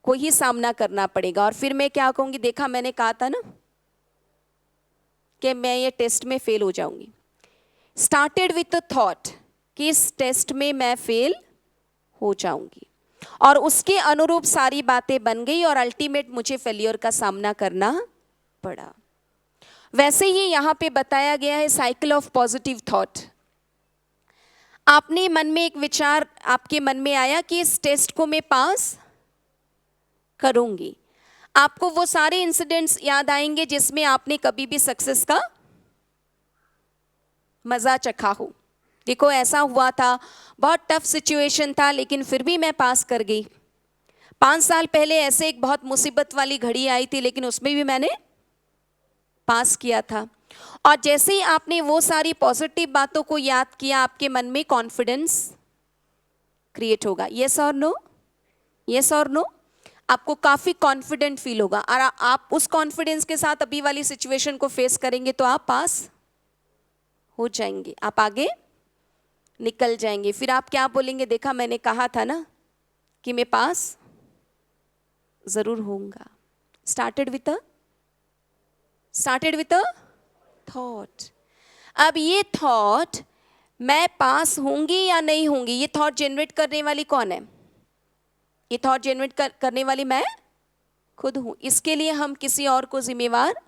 को ही सामना करना पड़ेगा। और फिर मैं क्या कहूंगी, देखा मैंने कहा था ना कि मैं ये टेस्ट में फेल हो जाऊंगी। स्टार्टेड विथ द थॉट कि इस टेस्ट में मैं फेल हो जाऊंगी, और उसके अनुरूप सारी बातें बन गई और अल्टीमेट मुझे फेलियर का सामना करना पड़ा। वैसे ही यहां पे बताया गया है साइकिल ऑफ पॉजिटिव थॉट। आपने मन में एक विचार, आपके मन में आया कि इस टेस्ट को मैं पास करूंगी, आपको वो सारे इंसिडेंट्स याद आएंगे जिसमें आपने कभी भी सक्सेस का मजा चखा हो। देखो ऐसा हुआ था, बहुत टफ सिचुएशन था, लेकिन फिर भी मैं पास कर गई। 5 साल पहले ऐसे एक बहुत मुसीबत वाली घड़ी आई थी, लेकिन उसमें भी मैंने पास किया था। और जैसे ही आपने वो सारी पॉजिटिव बातों को याद किया, आपके मन में कॉन्फिडेंस क्रिएट होगा। यस और नो, यस और नो, आपको काफी कॉन्फिडेंट फील होगा, और आप उस कॉन्फिडेंस के साथ अभी वाली सिचुएशन को फेस करेंगे तो आप पास हो जाएंगे, आप आगे निकल जाएंगे। फिर आप क्या बोलेंगे, देखा मैंने कहा था ना कि मैं पास जरूर होऊंगा। Started with a thought. अब ये थॉट, मैं पास होंगी या नहीं होंगी, ये थॉट जनरेट करने वाली कौन है? ये थॉट जनरेट करने वाली मैं खुद हूं। इसके लिए हम किसी और को जिम्मेवार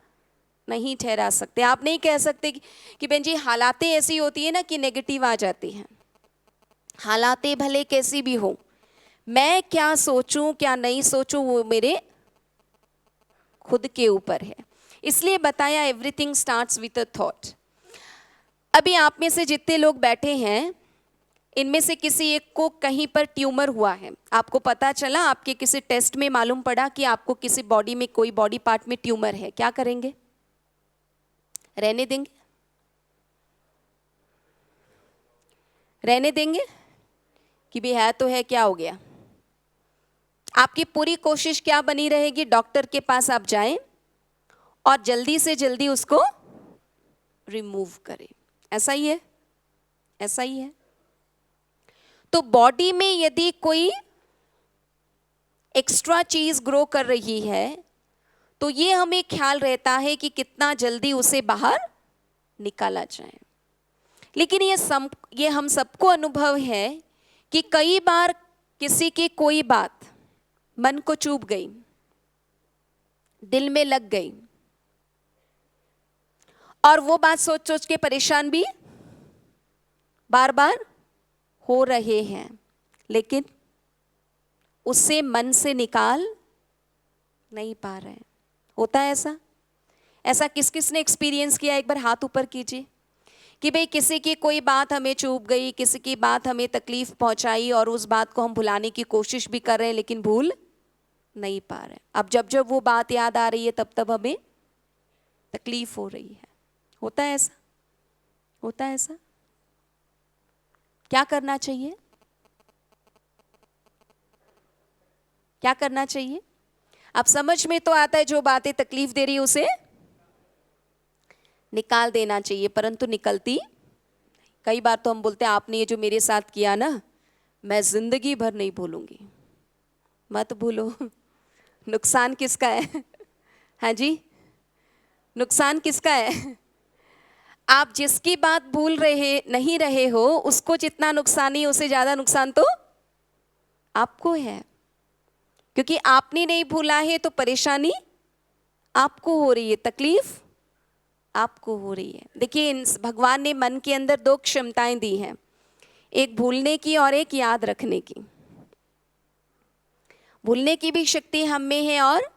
नहीं ठहरा सकते। आप नहीं कह सकते कि बहन जी हालातें ऐसी होती है ना कि नेगेटिव आ जाती हैं। हालातें भले कैसी भी हो, मैं क्या सोचूं क्या नहीं सोचूं वो मेरे खुद के ऊपर है। इसलिए बताया everything starts with a thought. अभी आप में से जितने लोग बैठे हैं, इनमें से किसी एक को कहीं पर ट्यूमर हुआ है, आपको पता चला, आपके किसी टेस्ट में मालूम पड़ा कि आपको किसी बॉडी में, कोई बॉडी पार्ट में ट्यूमर है, क्या करेंगे? रहने देंगे? रहने देंगे कि भी है तो है, क्या हो गया? आपकी पूरी कोशिश क्या बनी रहेगी, डॉक्टर के पास आप जाएं और जल्दी से जल्दी उसको रिमूव करें। ऐसा ही है, ऐसा ही है। तो बॉडी में यदि कोई एक्स्ट्रा चीज ग्रो कर रही है तो ये हमें ख्याल रहता है कि कितना जल्दी उसे बाहर निकाला जाए। लेकिन ये हम सबको अनुभव है कि कई बार किसी की कोई बात मन को चुभ गई, दिल में लग गई, और वो बात सोच सोच के परेशान भी बार बार हो रहे हैं, लेकिन उससे मन से निकाल नहीं पा रहे हैं। होता है ऐसा? ऐसा किस किस ने एक्सपीरियंस किया? एक बार हाथ ऊपर कीजिए कि भाई किसी की कोई बात हमें चुभ गई, किसी की बात हमें तकलीफ पहुंचाई और उस बात को हम भुलाने की कोशिश भी कर रहे हैं लेकिन भूल नहीं पा रहे हैं। अब जब जब वो बात याद आ रही है तब तब हमें तकलीफ हो रही है। होता है ऐसा? होता है ऐसा? क्या करना चाहिए? क्या करना चाहिए? अब समझ में तो आता है, जो बातें तकलीफ दे रही है उसे निकाल देना चाहिए, परंतु निकलती। कई बार तो हम बोलते हैं आपने ये जो मेरे साथ किया ना, मैं जिंदगी भर नहीं भूलूंगी। मत भूलो। नुकसान किसका है? हाँ जी, नुकसान किसका है? आप जिसकी बात भूल नहीं रहे हो, उसको जितना नुकसान ही, उससे ज्यादा नुकसान तो आपको है, क्योंकि आपने नहीं भूला है तो परेशानी आपको हो रही है तकलीफ, आपको हो रही है। देखिए भगवान ने मन के अंदर दो क्षमताएं दी हैं, एक भूलने की और एक याद रखने की। भूलने की भी शक्ति हम में है और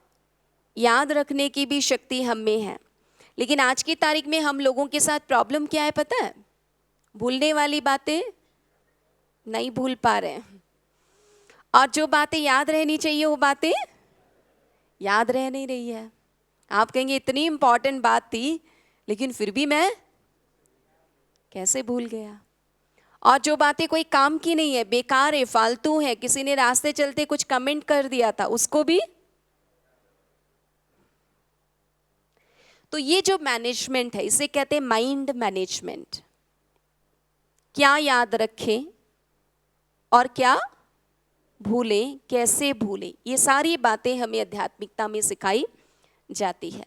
याद रखने की भी शक्ति हम में है। लेकिन आज की तारीख में हम लोगों के साथ प्रॉब्लम क्या है पता है? भूलने वाली बातें नहीं भूल पा रहे हैं, और जो बातें याद रहनी चाहिए वो बातें याद रह नहीं रही है। आप कहेंगे इतनी इंपॉर्टेंट बात थी लेकिन फिर भी मैं कैसे भूल गया। और जो बातें कोई काम की नहीं है, बेकार है, फालतू है, किसी ने रास्ते चलते कुछ कमेंट कर दिया था, उसको भी। तो ये जो मैनेजमेंट है इसे कहते हैं माइंड मैनेजमेंट। क्या याद रखें और क्या भूलें, कैसे भूलें, ये सारी बातें हमें आध्यात्मिकता में सिखाई जाती है।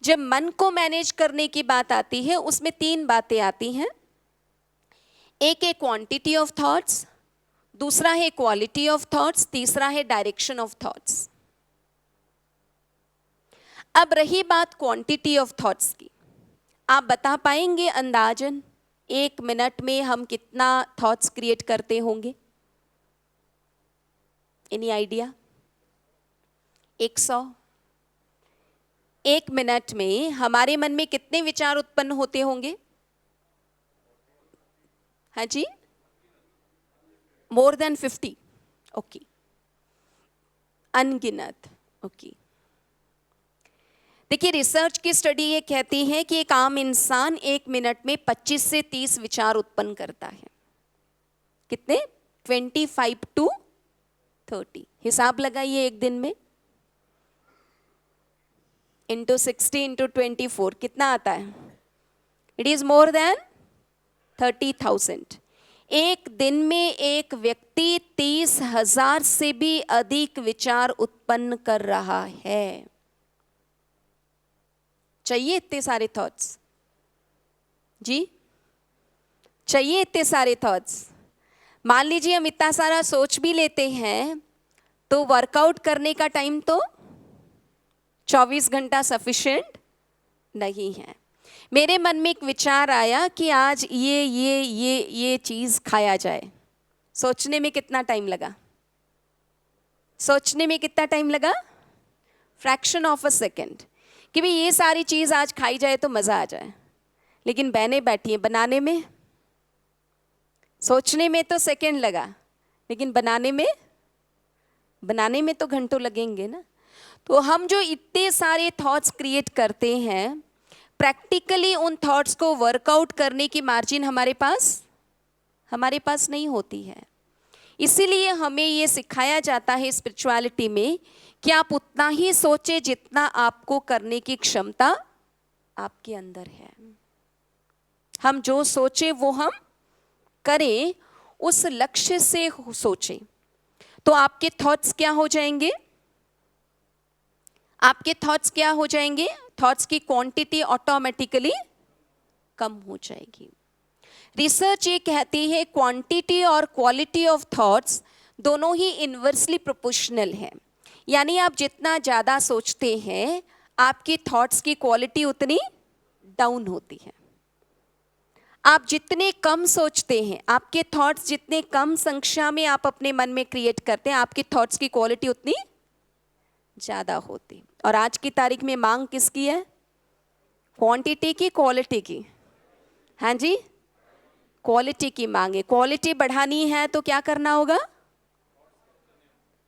जब मन को मैनेज करने की बात आती है उसमें तीन बातें आती हैं। एक है क्वांटिटी ऑफ थॉट्स, दूसरा है क्वालिटी ऑफ थॉट्स, तीसरा है डायरेक्शन ऑफ थॉट्स। अब रही बात क्वांटिटी ऑफ थॉट्स की, आप बता पाएंगे अंदाजन 1 मिनट में हम कितना थॉट्स क्रिएट करते होंगे? Any idea? 100। 1 मिनट में हमारे मन में कितने विचार उत्पन्न होते होंगे? हाँ जी, मोर देन 50। ओके, अनगिनत। ओके, देखिए रिसर्च की स्टडी ये कहती है कि एक आम इंसान 1 मिनट में 25 से 30 विचार उत्पन्न करता है। कितने? 25 to 30। हिसाब लगाइए एक दिन में, इंटू 60 इंटू 24 कितना आता है? It is more than 30,000। एक दिन में एक व्यक्ति 30,000 से भी अधिक विचार उत्पन्न कर रहा है। चाहिए इतने सारे थॉट्स? जी, चाहिए इतने सारे थॉट्स? मान लीजिए हम इतना सारा सोच भी लेते हैं तो वर्कआउट करने का टाइम तो 24 घंटा सफिशिएंट नहीं है। मेरे मन में एक विचार आया कि आज ये चीज़ खाया जाए। सोचने में कितना टाइम लगा? सोचने में कितना टाइम लगा? फ्रैक्शन ऑफ अ सेकेंड, कि भाई ये सारी चीज़ आज खाई जाए तो मज़ा आ जाए। लेकिन बहनें बैठी हैं, बनाने में, सोचने में तो सेकेंड लगा, लेकिन बनाने में तो घंटों लगेंगे ना। तो हम जो इतने सारे थॉट्स क्रिएट करते हैं, प्रैक्टिकली उन थॉट्स को वर्कआउट करने की मार्जिन हमारे पास नहीं होती है। इसीलिए हमें ये सिखाया जाता है स्पिरिचुअलिटी में कि आप उतना ही सोचें जितना आपको करने की क्षमता आपके अंदर है। हम जो सोचें वो हम करें, उस लक्ष्य से सोचें। तो आपके थॉट्स क्या हो जाएंगे? आपके थॉट्स क्या हो जाएंगे? थॉट्स की क्वांटिटी ऑटोमेटिकली कम हो जाएगी। रिसर्च ये कहती है क्वांटिटी और क्वालिटी ऑफ थॉट्स दोनों ही इनवर्सली प्रोपोर्शनल है। यानी आप जितना ज़्यादा सोचते हैं आपकी थॉट्स की क्वालिटी उतनी डाउन होती है। आप जितने कम सोचते हैं, आपके थॉट्स जितने कम संख्या में आप अपने मन में क्रिएट करते हैं, आपकी थॉट्स की क्वालिटी उतनी ज़्यादा होती। और आज की तारीख में मांग किसकी है? क्वांटिटी की, क्वालिटी की? हाँ जी, क्वालिटी की मांग है। क्वालिटी बढ़ानी है तो क्या करना होगा?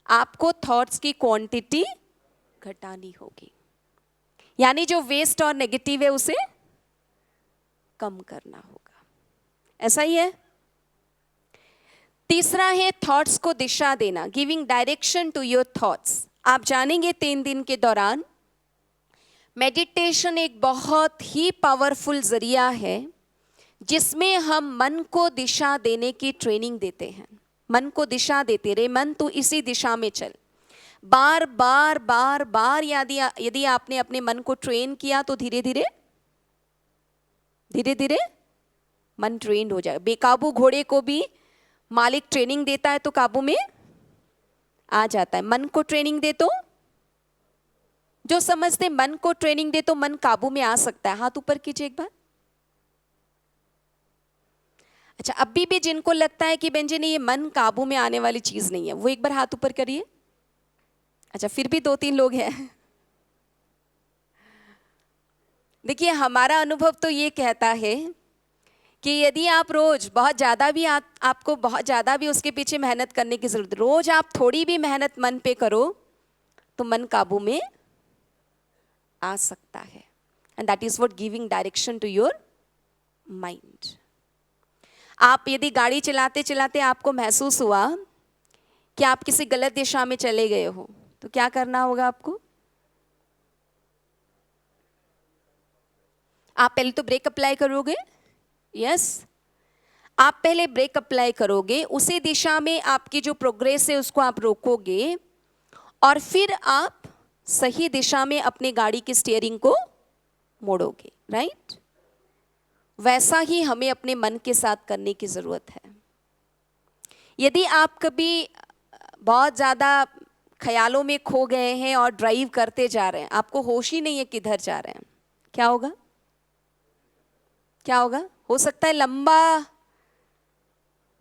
आपको थॉट्स की क्वांटिटी घटानी होगी। यानी जो वेस्ट और नेगेटिव है उसे कम करना होगा। ऐसा ही है। तीसरा है थॉट्स को दिशा देना, giving direction to your thoughts. आप जानेंगे 3 दिन के दौरान मेडिटेशन एक बहुत ही पावरफुल जरिया है जिसमें हम मन को दिशा देने की ट्रेनिंग देते हैं। मन को दिशा देते रहे, मन तू इसी दिशा में चल। बार बार बार बार यदि आपने अपने मन को ट्रेन किया तो धीरे धीरे मन ट्रेंड हो जाएगा। बेकाबू घोड़े को भी मालिक ट्रेनिंग देता है तो काबू में आ जाता है। मन को ट्रेनिंग दे तो जो समझते मन को ट्रेनिंग दे तो मन काबू में आ सकता है, हाथ ऊपर कीजिए एक बार। अच्छा, अभी भी जिनको लगता है कि बहन जी नहीं ये मन काबू में आने वाली चीज नहीं है, वो एक बार हाथ ऊपर करिए। अच्छा, फिर भी 2-3 लोग हैं। देखिए, हमारा अनुभव तो ये कहता है कि यदि आप रोज बहुत ज़्यादा भी आपको बहुत ज़्यादा भी उसके पीछे मेहनत करने की ज़रूरत, रोज आप थोड़ी भी मेहनत मन पे करो तो मन काबू में आ सकता है। And that is what giving direction to your mind. आप यदि गाड़ी चलाते चलाते आपको महसूस हुआ कि आप किसी गलत दिशा में चले गए हो, तो क्या करना होगा आपको? आप पहले तो ब्रेक अप्लाई करोगे। यस, आप पहले ब्रेक अप्लाई करोगे, उसी दिशा में आपकी जो प्रोग्रेस है उसको आप रोकोगे और फिर आप सही दिशा में अपनी गाड़ी की स्टीयरिंग को मोड़ोगे, राइट? वैसा ही हमें अपने मन के साथ करने की जरूरत है। यदि आप कभी बहुत ज़्यादा ख्यालों में खो गए हैं और ड्राइव करते जा रहे हैं, आपको होश ही नहीं है किधर जा रहे हैं, क्या होगा? क्या होगा? हो सकता है लंबा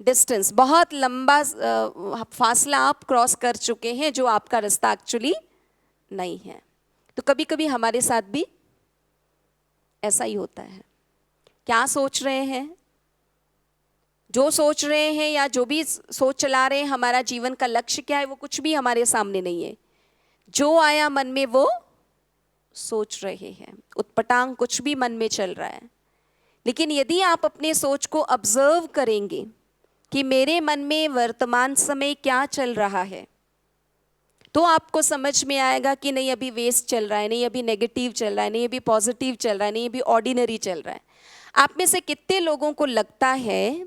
डिस्टेंस, बहुत लंबा फासला आप क्रॉस कर चुके हैं जो आपका रास्ता एक्चुअली नहीं है। तो कभी कभी हमारे साथ भी ऐसा ही होता है। क्या सोच रहे हैं, जो सोच रहे हैं या जो भी सोच चला रहे हैं, हमारा जीवन का लक्ष्य क्या है, वो कुछ भी हमारे सामने नहीं है। जो आया मन में वो सोच रहे हैं, उटपटांग कुछ भी मन में चल रहा है। लेकिन यदि आप अपने सोच को ऑब्जर्व करेंगे कि मेरे मन में वर्तमान समय क्या चल रहा है, तो आपको समझ में आएगा कि नहीं अभी वेस्ट चल रहा है, नहीं अभी नेगेटिव चल रहा है, नहीं अभी पॉजिटिव चल रहा है, नहीं अभी ऑर्डिनरी चल रहा है। आप में से कितने लोगों को लगता है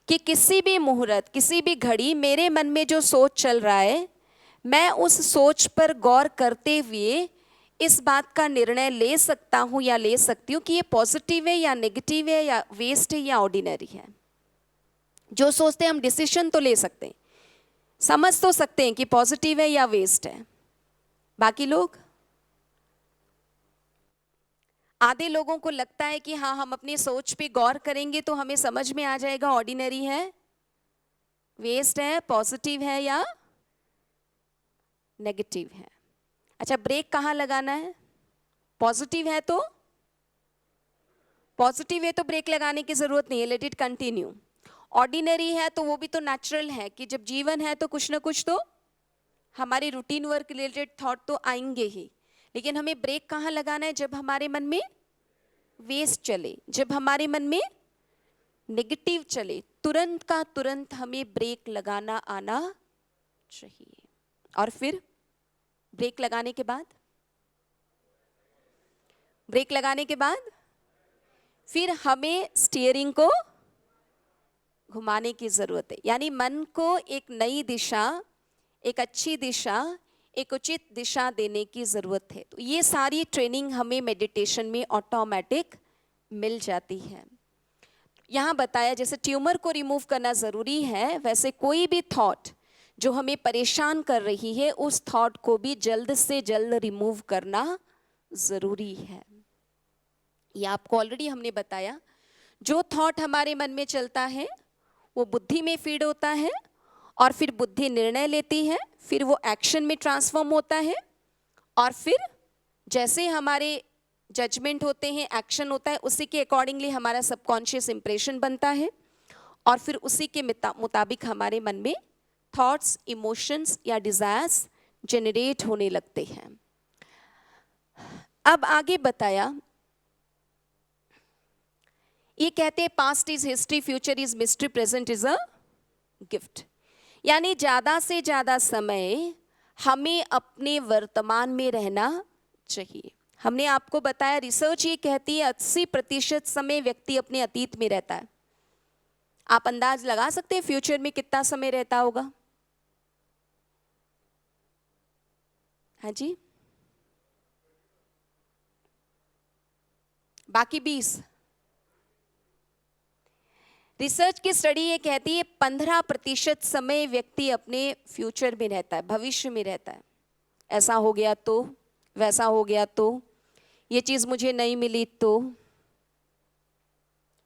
कि किसी भी मुहूर्त, किसी भी घड़ी मेरे मन में जो सोच चल रहा है, मैं उस सोच पर गौर करते हुए इस बात का निर्णय ले सकता हूँ या ले सकती हूँ कि ये पॉजिटिव है या नेगेटिव है या वेस्ट है या ऑर्डिनरी है? जो सोचते हैं हम डिसीजन तो ले सकते हैं, समझ तो सकते हैं कि पॉजिटिव है या वेस्ट है। बाकी लोग, आधे लोगों को लगता है कि हाँ हम अपनी सोच पे गौर करेंगे तो हमें समझ में आ जाएगा ऑर्डिनरी है, वेस्ट है, पॉजिटिव है या नेगेटिव है। अच्छा, ब्रेक कहाँ लगाना है? पॉजिटिव है तो ब्रेक लगाने की जरूरत नहीं है, लेट इट कंटिन्यू। ऑर्डिनरी है तो वो भी तो नेचुरल है कि जब जीवन है तो कुछ ना कुछ तो हमारे रूटीन वर्क रिलेटेड थॉट तो आएंगे ही। लेकिन हमें ब्रेक कहाँ लगाना है? जब हमारे मन में वेस्ट चले, जब हमारे मन में नेगेटिव चले, तुरंत का तुरंत हमें ब्रेक लगाना आना चाहिए। और फिर ब्रेक लगाने के बाद फिर हमें स्टीयरिंग को घुमाने की जरूरत है। यानी मन को एक नई दिशा, एक अच्छी दिशा, एक उचित दिशा देने की जरूरत है। तो ये सारी ट्रेनिंग हमें मेडिटेशन में ऑटोमेटिक मिल जाती है। यहाँ बताया जैसे ट्यूमर को रिमूव करना जरूरी है, वैसे कोई भी थॉट जो हमें परेशान कर रही है उस थॉट को भी जल्द से जल्द रिमूव करना जरूरी है। ये आपको ऑलरेडी हमने बताया, जो थॉट हमारे मन में चलता है वो बुद्धि में फीड होता है और फिर बुद्धि निर्णय लेती है, फिर वो एक्शन में ट्रांसफॉर्म होता है और फिर जैसे हमारे जजमेंट होते हैं, एक्शन होता है, उसी के अकॉर्डिंगली हमारा सबकॉन्शियस इंप्रेशन बनता है और फिर उसी के मुताबिक हमारे मन में थॉट्स, इमोशंस या डिजायर्स जनरेट होने लगते हैं। अब आगे बताया, ये कहते हैं past is history, future is mystery, present is a gift. यानी ज्यादा से ज्यादा समय हमें अपने वर्तमान में रहना चाहिए। हमने आपको बताया, रिसर्च ये कहती है 80% समय व्यक्ति अपने अतीत में रहता है। आप अंदाज लगा सकते हैं फ्यूचर में कितना समय रहता होगा? हाँ जी, बाकी 20। रिसर्च की स्टडी ये कहती है 15% समय व्यक्ति अपने फ्यूचर में रहता है, भविष्य में रहता है। ऐसा हो गया तो, वैसा हो गया तो, ये चीज़ मुझे नहीं मिली तो।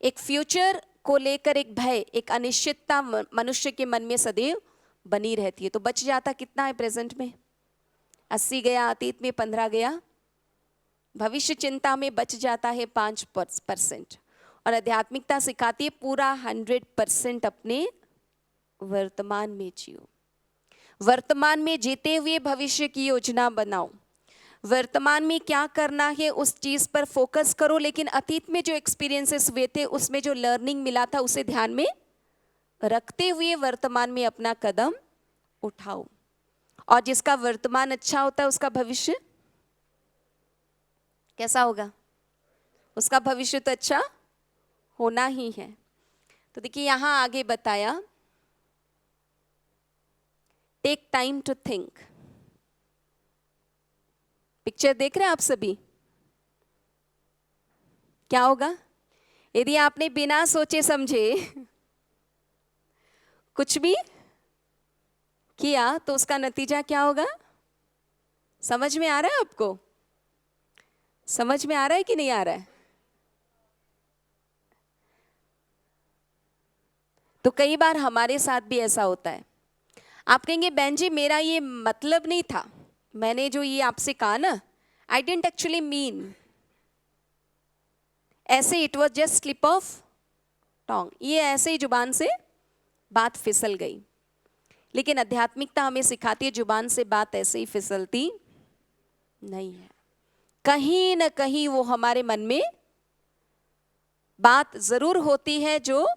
एक फ्यूचर को लेकर एक भय, एक अनिश्चितता मनुष्य के मन में सदैव बनी रहती है। तो बच जाता कितना है प्रेजेंट में? 80 गया, अतीत में 15 गया, भविष्य चिंता में बच जाता है 5%। और आध्यात्मिकता सिखाती है पूरा 100% अपने वर्तमान में जियो, वर्तमान में जीते हुए भविष्य की योजना बनाओ, वर्तमान में क्या करना है उस चीज पर फोकस करो, लेकिन अतीत में जो एक्सपीरियंसेस हुए थे उसमें जो लर्निंग मिला था उसे ध्यान में रखते हुए वर्तमान में अपना कदम उठाओ। और जिसका वर्तमान अच्छा होता है उसका भविष्य कैसा होगा? उसका भविष्य तो अच्छा होना ही है। तो देखिए यहां आगे बताया, take time to think. Picture देख रहे हैं आप सभी? क्या होगा यदि आपने बिना सोचे समझे कुछ भी किया तो उसका नतीजा क्या होगा? समझ में आ रहा है आपको? समझ में आ रहा है कि नहीं आ रहा है? तो कई बार हमारे साथ भी ऐसा होता है। आप कहेंगे बहन जी मेरा ये मतलब नहीं था, मैंने जो ये आपसे कहा ना, आई डेंट एक्चुअली मीन, ऐसे it was just slip of tongue, ये ऐसे ही जुबान से बात फिसल गई। लेकिन आध्यात्मिकता हमें सिखाती है जुबान से बात ऐसे ही फिसलती नहीं है, कहीं ना कहीं वो हमारे मन में बात जरूर होती है जो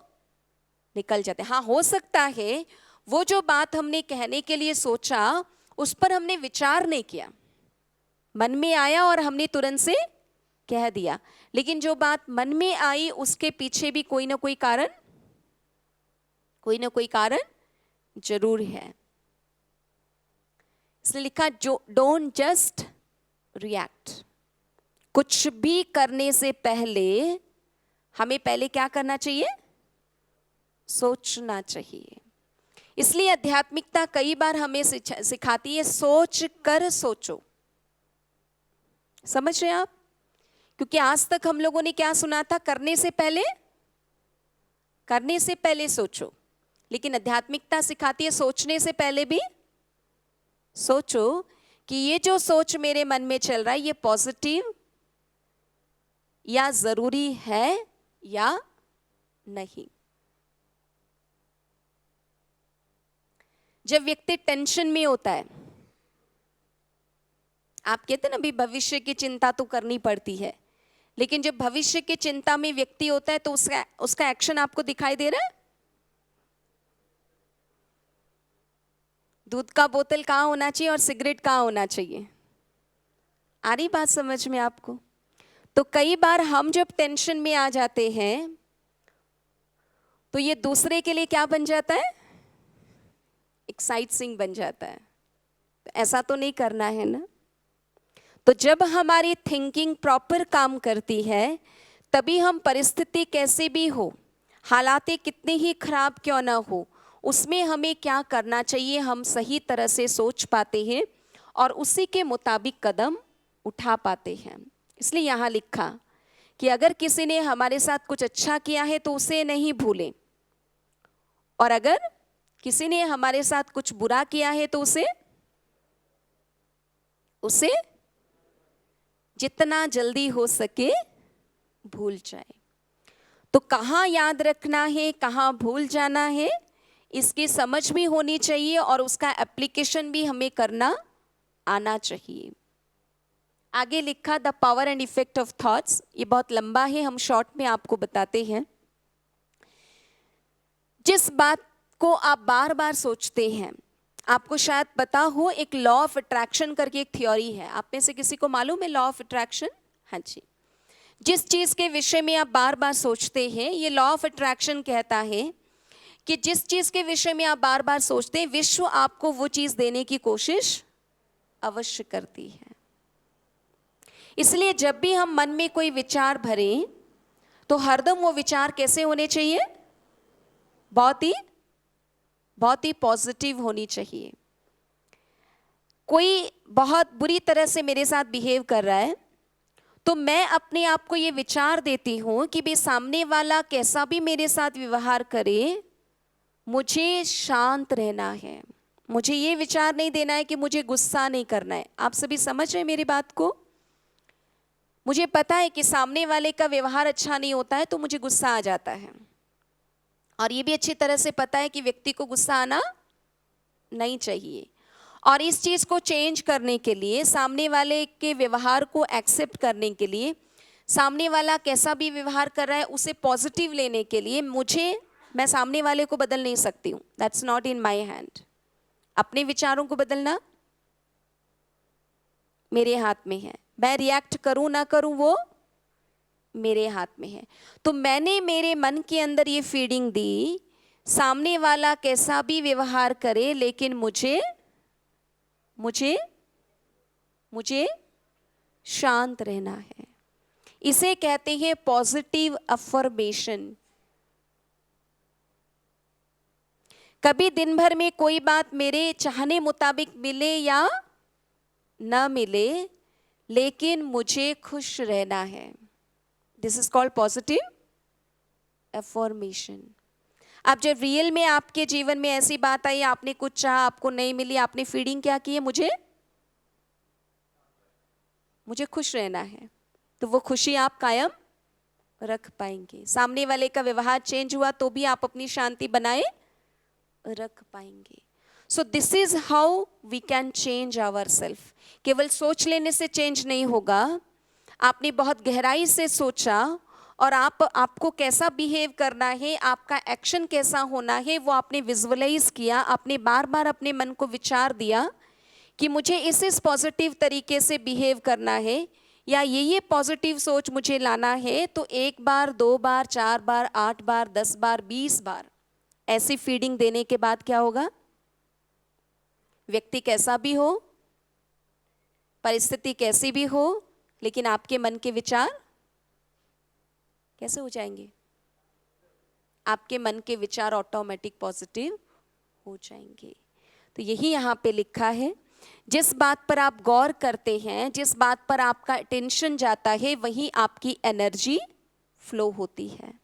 निकल जाते हैं। हाँ, हो सकता है वो जो बात हमने कहने के लिए सोचा उस पर हमने विचार नहीं किया, मन में आया और हमने तुरंत से कह दिया, लेकिन जो बात मन में आई उसके पीछे भी कोई ना कोई कारण जरूर है। इसलिए लिखा जो डोंट जस्ट रिएक्ट, कुछ भी करने से पहले हमें पहले क्या करना चाहिए? सोचना चाहिए। इसलिए आध्यात्मिकता कई बार हमें सिखाती है सोच कर सोचो। समझ रहे हैं आप? क्योंकि आज तक हम लोगों ने क्या सुना था? करने से पहले सोचो। लेकिन आध्यात्मिकता सिखाती है सोचने से पहले भी सोचो कि ये जो सोच मेरे मन में चल रहा है ये पॉजिटिव या जरूरी है या नहीं। जब व्यक्ति टेंशन में होता है, आप कहते हैं ना अभी भविष्य की चिंता तो करनी पड़ती है, लेकिन जब भविष्य की चिंता में व्यक्ति होता है तो उसका एक्शन आपको दिखाई दे रहा है? दूध का बोतल कहाँ होना चाहिए और सिगरेट कहाँ होना चाहिए? आ रही बात समझ में आपको? तो कई बार हम जब टेंशन में आ जाते हैं तो ये दूसरे के लिए क्या बन जाता है? एक्साइटिंग बन जाता है। तो ऐसा तो नहीं करना है ना। तो जब हमारी थिंकिंग प्रॉपर काम करती है तभी हम परिस्थिति कैसे भी हो, हालातें कितनी ही खराब क्यों ना हो, उसमें हमें क्या करना चाहिए हम सही तरह से सोच पाते हैं और उसी के मुताबिक कदम उठा पाते हैं। इसलिए यहाँ लिखा कि अगर किसी ने हमारे साथ कुछ अच्छा किया है तो उसे नहीं भूलें, और अगर किसी ने हमारे साथ कुछ बुरा किया है तो उसे जितना जल्दी हो सके भूल जाए। तो कहाँ याद रखना है, कहाँ भूल जाना है, इसकी समझ भी होनी चाहिए और उसका एप्लीकेशन भी हमें करना आना चाहिए। आगे लिखा the power and effect of thoughts. ये बहुत लंबा है, हम शॉर्ट में आपको बताते हैं। जिस बात को आप बार बार सोचते हैं, आपको शायद पता हो एक लॉ ऑफ अट्रैक्शन करके एक थ्योरी है। आप में से किसी को मालूम है लॉ ऑफ अट्रैक्शन? हाँ जी। जिस चीज के विषय में आप बार बार सोचते हैं, ये लॉ ऑफ अट्रैक्शन कहता है कि जिस चीज के विषय में आप बार बार सोचते हैं विश्व आपको वो चीज देने की कोशिश अवश्य करती है। इसलिए जब भी हम मन में कोई विचार भरें तो हरदम वो विचार कैसे होने चाहिए? बहुत ही पॉजिटिव होनी चाहिए। कोई बहुत बुरी तरह से मेरे साथ बिहेव कर रहा है, तो मैं अपने आप को ये विचार देती हूँ कि भाई सामने वाला कैसा भी मेरे साथ व्यवहार करे, मुझे शांत रहना है। मुझे ये विचार नहीं देना है कि मुझे गुस्सा नहीं करना है। आप सभी समझ रहे हैं मेरी बात को? मुझे पता है कि सामने वाले का व्यवहार अच्छा नहीं होता है तो मुझे गुस्सा आ जाता है, और ये भी अच्छी तरह से पता है कि व्यक्ति को गुस्सा आना नहीं चाहिए। और इस चीज़ को चेंज करने के लिए, सामने वाले के व्यवहार को एक्सेप्ट करने के लिए, सामने वाला कैसा भी व्यवहार कर रहा है उसे पॉजिटिव लेने के लिए मैं सामने वाले को बदल नहीं सकती हूँ। That's not in my hand. अपने विचारों को बदलना मेरे हाथ में है। मैं रिएक्ट करूं ना करूं वो मेरे हाथ में है। तो मैंने मेरे मन के अंदर ये फीडिंग दी, सामने वाला कैसा भी व्यवहार करे लेकिन मुझे मुझे मुझे शांत रहना है। इसे कहते हैं पॉजिटिव अफर्मेशन। कभी दिन भर में कोई बात मेरे चाहने मुताबिक मिले या ना मिले, लेकिन मुझे खुश रहना है। This is called positive affirmation. अब जब रियल में आपके जीवन में ऐसी बात आई, आपने कुछ चाहा, आपको नहीं मिली, आपने फीडिंग क्या की है, मुझे खुश रहना है, तो वो खुशी आप कायम रख पाएंगे। सामने वाले का व्यवहार चेंज हुआ तो भी आप अपनी शांति बनाए रख पाएंगे। So this is how we can change our self. केवल सोच लेने से चेंज नहीं होगा। आपने बहुत गहराई से सोचा और आपको कैसा बिहेव करना है, आपका एक्शन कैसा होना है, वो आपने विजुअलाइज किया। आपने बार बार अपने मन को विचार दिया कि मुझे इस पॉजिटिव तरीके से बिहेव करना है, या ये पॉजिटिव सोच मुझे लाना है। तो 1 बार, 2 बार, 4 बार, 8 बार, 10 बार, 20 बार ऐसी फीडिंग देने के बाद क्या होगा? व्यक्ति कैसा भी हो, परिस्थिति कैसी भी हो, लेकिन आपके मन के विचार कैसे हो जाएंगे? आपके मन के विचार ऑटोमेटिक पॉजिटिव हो जाएंगे। तो यही यहाँ पे लिखा है, जिस बात पर आप गौर करते हैं, जिस बात पर आपका अटेंशन जाता है, वहीं आपकी एनर्जी फ्लो होती है।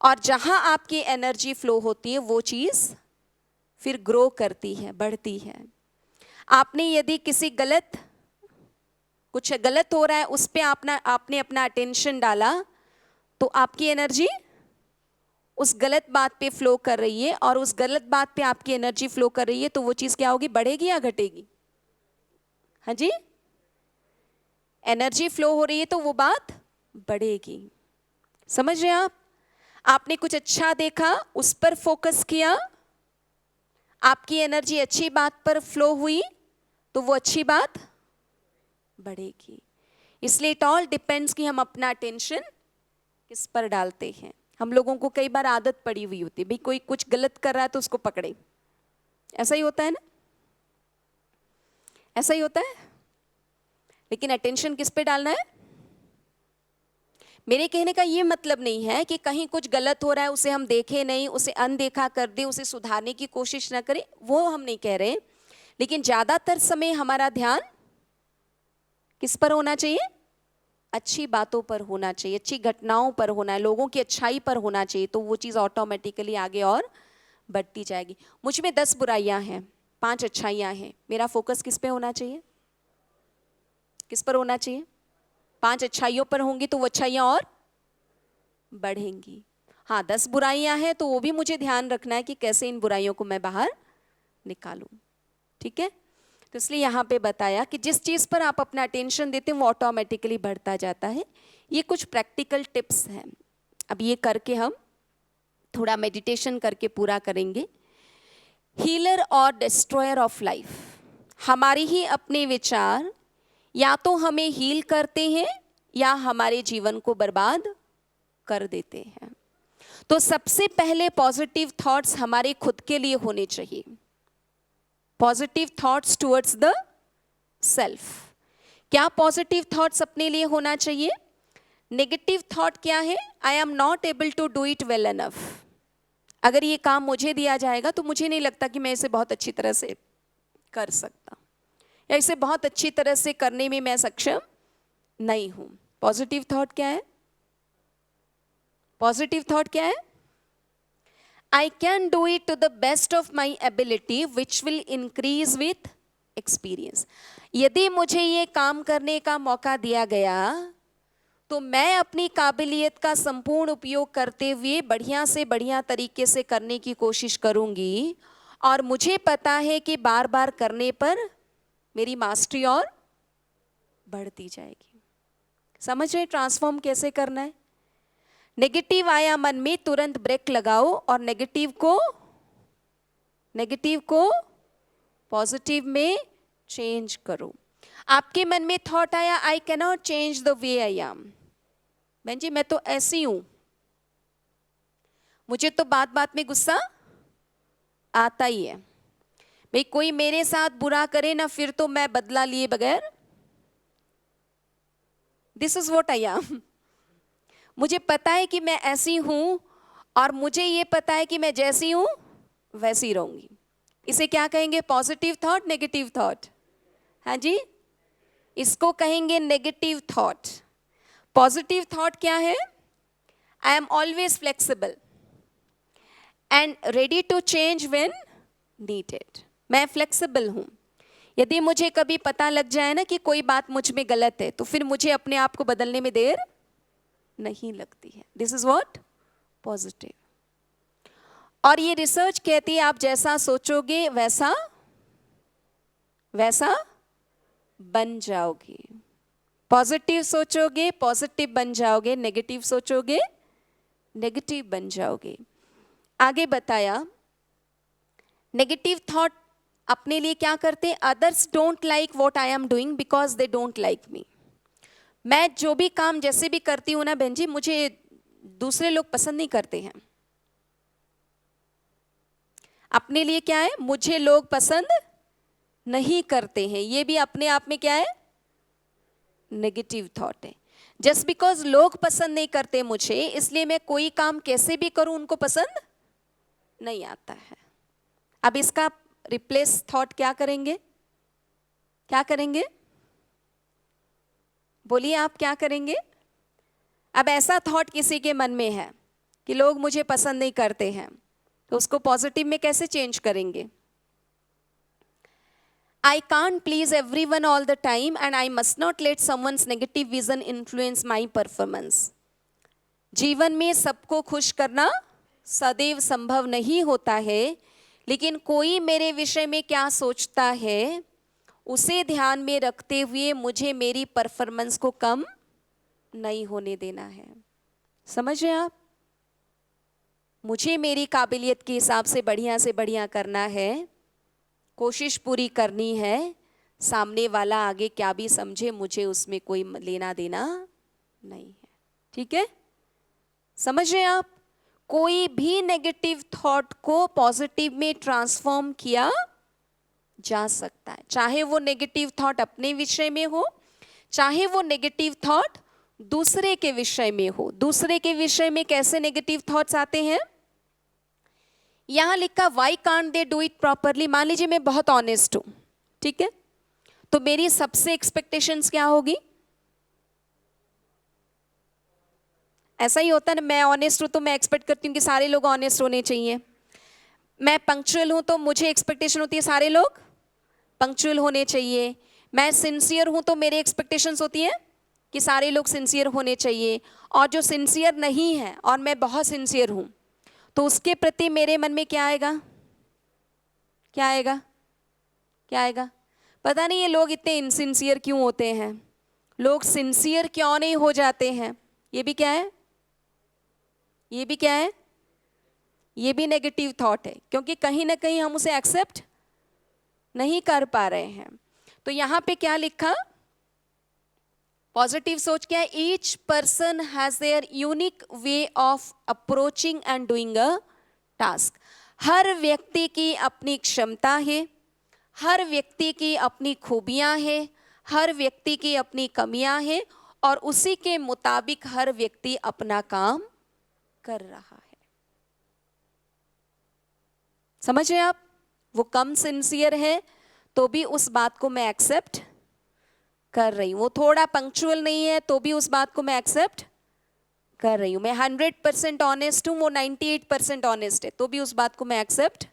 और जहां आपकी एनर्जी फ्लो होती है वो चीज फिर ग्रो करती है, बढ़ती है। आपने यदि कुछ गलत हो रहा है उस पर आपने अपना अटेंशन डाला, तो आपकी एनर्जी उस गलत बात पे फ्लो कर रही है, और उस गलत बात पे आपकी एनर्जी फ्लो कर रही है, तो वो चीज क्या होगी? बढ़ेगी या घटेगी? हाँ जी, एनर्जी फ्लो हो रही है तो वो बात बढ़ेगी। समझ रहे हैं आप? आपने कुछ अच्छा देखा, उस पर फोकस किया, आपकी एनर्जी अच्छी बात पर फ्लो हुई, तो वो अच्छी बात बढ़ेगी। इसलिए इट ऑल डिपेंड्स कि हम अपना अटेंशन किस पर डालते हैं। हम लोगों को कई बार आदत पड़ी हुई होती है, भाई कोई कुछ गलत कर रहा है तो उसको पकड़े। ऐसा ही होता है ना? ऐसा ही होता है। लेकिन अटेंशन किस पे डालना है? मेरे कहने का ये मतलब नहीं है कि कहीं कुछ गलत हो रहा है उसे हम देखें नहीं, उसे अनदेखा कर दें, उसे सुधारने की कोशिश ना करें, वो हम नहीं कह रहे। लेकिन ज़्यादातर समय हमारा ध्यान किस पर होना चाहिए? अच्छी बातों पर होना चाहिए, अच्छी घटनाओं पर होना है, लोगों की अच्छाई पर होना चाहिए। तो वो चीज़ ऑटोमेटिकली आगे और बढ़ती जाएगी। मुझ में 10 बुराइयां हैं, 5 अच्छाइयां हैं, मेरा फोकस किस पे होना चाहिए? किस पर होना चाहिए? 5 अच्छाइयों पर होंगी तो वो अच्छाइयां और बढ़ेंगी। हाँ, 10 बुराइयां हैं तो वो भी मुझे ध्यान रखना है कि कैसे इन बुराइयों को मैं बाहर निकालूं। ठीक है? तो इसलिए यहाँ पे बताया कि जिस चीज़ पर आप अपना अटेंशन देते हैं वो ऑटोमेटिकली बढ़ता जाता है। ये कुछ प्रैक्टिकल टिप्स हैं। अब ये करके हम थोड़ा मेडिटेशन करके पूरा करेंगे। हीलर और डिस्ट्रॉयर ऑफ लाइफ। हमारी ही अपने विचार या तो हमें हील करते हैं या हमारे जीवन को बर्बाद कर देते हैं। तो सबसे पहले पॉजिटिव थॉट्स हमारे खुद के लिए होने चाहिए। Positive thoughts towards the self. क्या पॉजिटिव थॉट्स अपने लिए होना चाहिए? नेगेटिव थॉट क्या है? I am not able to do it well enough. अगर ये काम मुझे दिया जाएगा तो मुझे नहीं लगता कि मैं इसे बहुत अच्छी तरह से कर सकता। या इसे बहुत अच्छी तरह से करने में मैं सक्षम नहीं हूं। पॉजिटिव थॉट क्या है? पॉजिटिव थॉट क्या है? I can do it to the best of my ability which will increase with experience. यदि मुझे ये काम करने का मौका दिया गया तो मैं अपनी काबिलियत का संपूर्ण उपयोग करते हुए बढ़िया से बढ़िया तरीके से करने की कोशिश करूंगी, और मुझे पता है कि बार बार करने पर मेरी मास्टरी और बढ़ती जाएगी। समझ रहे ट्रांसफॉर्म कैसे करना है? नेगेटिव आया मन में, तुरंत ब्रेक लगाओ और नेगेटिव को पॉजिटिव में चेंज करो। आपके मन में थॉट आया I can not change the way I am, बहन जी मैं तो ऐसी हूं, मुझे तो बात बात में गुस्सा आता ही है, भाई कोई मेरे साथ बुरा करे ना फिर तो मैं बदला लिए बगैर, this is what I am. मुझे पता है कि मैं ऐसी हूं और मुझे ये पता है कि मैं जैसी हूं वैसी रहूंगी। इसे क्या कहेंगे? Positive thought, negative thought? हाँ जी, इसको कहेंगे नेगेटिव थॉट। पॉजिटिव थॉट क्या है? I am always flexible and ready to change when needed. मैं फ्लेक्सिबल हूं, यदि मुझे कभी पता लग जाए ना कि कोई बात मुझ में गलत है तो फिर मुझे अपने आप को बदलने में देर नहीं लगती है। This is what? पॉजिटिव। और ये रिसर्च कहती है आप जैसा सोचोगे वैसा बन जाओगे। पॉजिटिव सोचोगे पॉजिटिव बन जाओगे, नेगेटिव सोचोगे नेगेटिव बन जाओगे। आगे बताया नेगेटिव थॉट अपने लिए क्या करते हैं? Others don't like what I am doing because they don't like me. मैं जो भी काम जैसे भी करती हूं ना बहन जी, मुझे दूसरे लोग पसंद नहीं करते हैं। अपने लिए क्या है? मुझे लोग पसंद नहीं करते हैं। ये भी अपने आप में क्या है? नेगेटिव थॉट है। जस्ट बिकॉज लोग पसंद नहीं करते मुझे, इसलिए मैं कोई काम कैसे भी करूं उनको पसंद नहीं आता है। अब इसका रिप्लेस थॉट क्या करेंगे? क्या करेंगे? बोलिए आप क्या करेंगे? अब ऐसा थॉट किसी के मन में है कि लोग मुझे पसंद नहीं करते हैं, तो उसको पॉजिटिव में कैसे चेंज करेंगे? I can't please everyone all the time and I must not let someone's negative vision influence my performance. जीवन में सबको खुश करना सदैव संभव नहीं होता है, लेकिन कोई मेरे विषय में क्या सोचता है उसे ध्यान में रखते हुए मुझे मेरी परफॉर्मेंस को कम नहीं होने देना है। समझ रहे आप? मुझे मेरी काबिलियत के हिसाब से बढ़िया करना है, कोशिश पूरी करनी है। सामने वाला आगे क्या भी समझे मुझे उसमें कोई लेना देना नहीं है। ठीक है? समझ रहे हैं आप? कोई भी नेगेटिव थॉट को पॉजिटिव में ट्रांसफॉर्म किया जा सकता है, चाहे वो नेगेटिव थॉट अपने विषय में हो, चाहे वो नेगेटिव थॉट दूसरे के विषय में हो। दूसरे के विषय में कैसे नेगेटिव थॉट्स आते हैं? यहां लिखा why can't they do it properly. मान लीजिए मैं बहुत ऑनेस्ट हूं, ठीक है, तो मेरी सबसे एक्सपेक्टेशंस क्या होगी? ऐसा ही होता है ना, मैं ऑनेस्ट हूं तो मैं एक्सपेक्ट करती हूं कि सारे लोग ऑनेस्ट होने चाहिए। मैं पंक्चुअल हूं तो मुझे एक्सपेक्टेशन होती है सारे लोग पंक्चुअल होने चाहिए। मैं सिंसियर हूं तो मेरी एक्सपेक्टेशंस होती है कि सारे लोग सिंसियर होने चाहिए। और जो सिंसियर नहीं है और मैं बहुत सिंसियर हूं तो उसके प्रति मेरे मन में क्या आएगा? क्या आएगा? क्या आएगा? पता नहीं ये लोग इतने इनसिंसियर क्यों होते हैं, लोग सिंसियर क्यों नहीं हो जाते हैं। ये भी क्या है? ये भी क्या है? ये भी नेगेटिव थॉट है, क्योंकि कहीं ना कहीं हम उसे एक्सेप्ट नहीं कर पा रहे हैं। तो यहां पे क्या लिखा? पॉजिटिव सोच क्या है? Each person has their unique way of approaching and doing a task. हर व्यक्ति की अपनी क्षमता है, हर व्यक्ति की अपनी खूबियां हैं, हर व्यक्ति की अपनी कमियां हैं, और उसी के मुताबिक हर व्यक्ति अपना काम कर रहा है। समझ रहे आप? वो कम सिंसियर है तो भी उस बात को मैं एक्सेप्ट कर रही हूँ। वो थोड़ा पंक्चुअल नहीं है तो भी उस बात को मैं एक्सेप्ट कर रही हूँ। मैं 100% ऑनेस्ट हूँ, वो 98% ऑनेस्ट है, तो भी उस बात को मैं एक्सेप्ट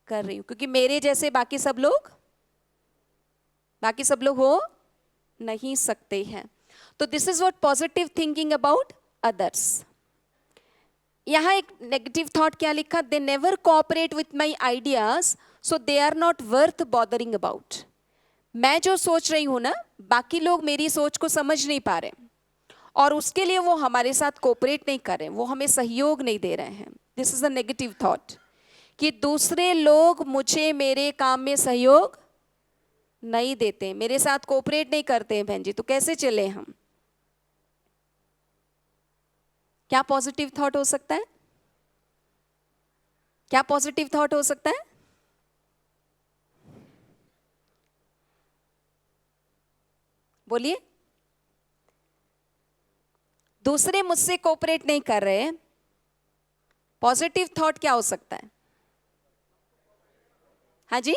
कर रही हूँ, क्योंकि मेरे जैसे बाकी सब लोग हो नहीं सकते हैं। तो this is what positive thinking about others. यहां एक नेगेटिव थॉट क्या लिखा, they never cooperate with my ideas so they are not worth bothering about. मैं जो सोच रही हूं ना, बाकी लोग मेरी सोच को समझ नहीं पा रहे और उसके लिए वो हमारे साथ कोऑपरेट नहीं कर रहे, वो हमें सहयोग नहीं दे रहे हैं। This is a negative thought कि दूसरे लोग मुझे मेरे काम में सहयोग नहीं देते, मेरे साथ कोऑपरेट नहीं करते हैं बहन जी, तो कैसे चले हम? क्या पॉजिटिव थॉट हो सकता है? क्या पॉजिटिव थॉट हो सकता है? बोलिए। दूसरे मुझसे कोऑपरेट नहीं कर रहे, पॉजिटिव थॉट क्या हो सकता है? हाँ जी,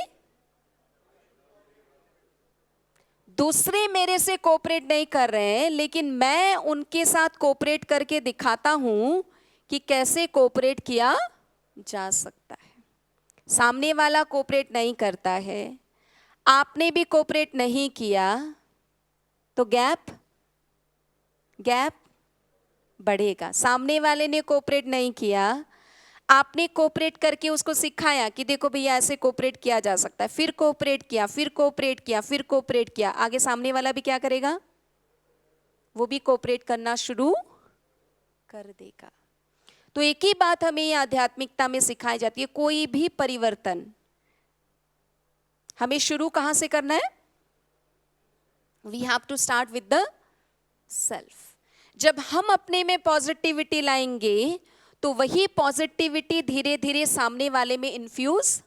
दूसरे मेरे से कोऑपरेट नहीं कर रहे हैं, लेकिन मैं उनके साथ कोऑपरेट करके दिखाता हूं कि कैसे कोऑपरेट किया जा सकता है। सामने वाला कोऑपरेट नहीं करता है, आपने भी कोऑपरेट नहीं किया, तो गैप बढ़ेगा। सामने वाले ने कोऑपरेट नहीं किया, आपने कोऑपरेट करके उसको सिखाया कि देखो भैया ऐसे कोऑपरेट किया जा सकता है, फिर कोऑपरेट किया, फिर कोऑपरेट किया, फिर कोऑपरेट किया, आगे सामने वाला भी क्या करेगा? वो भी कोऑपरेट करना शुरू कर देगा। तो एक ही बात हमें ये आध्यात्मिकता में सिखाई जाती है, कोई भी परिवर्तन हमें शुरू कहां से करना है? We have to start with the self. जब हम अपने में पॉजिटिविटी लाएंगे तो वही पॉजिटिविटी धीरे धीरे सामने वाले में इन्फ्यूज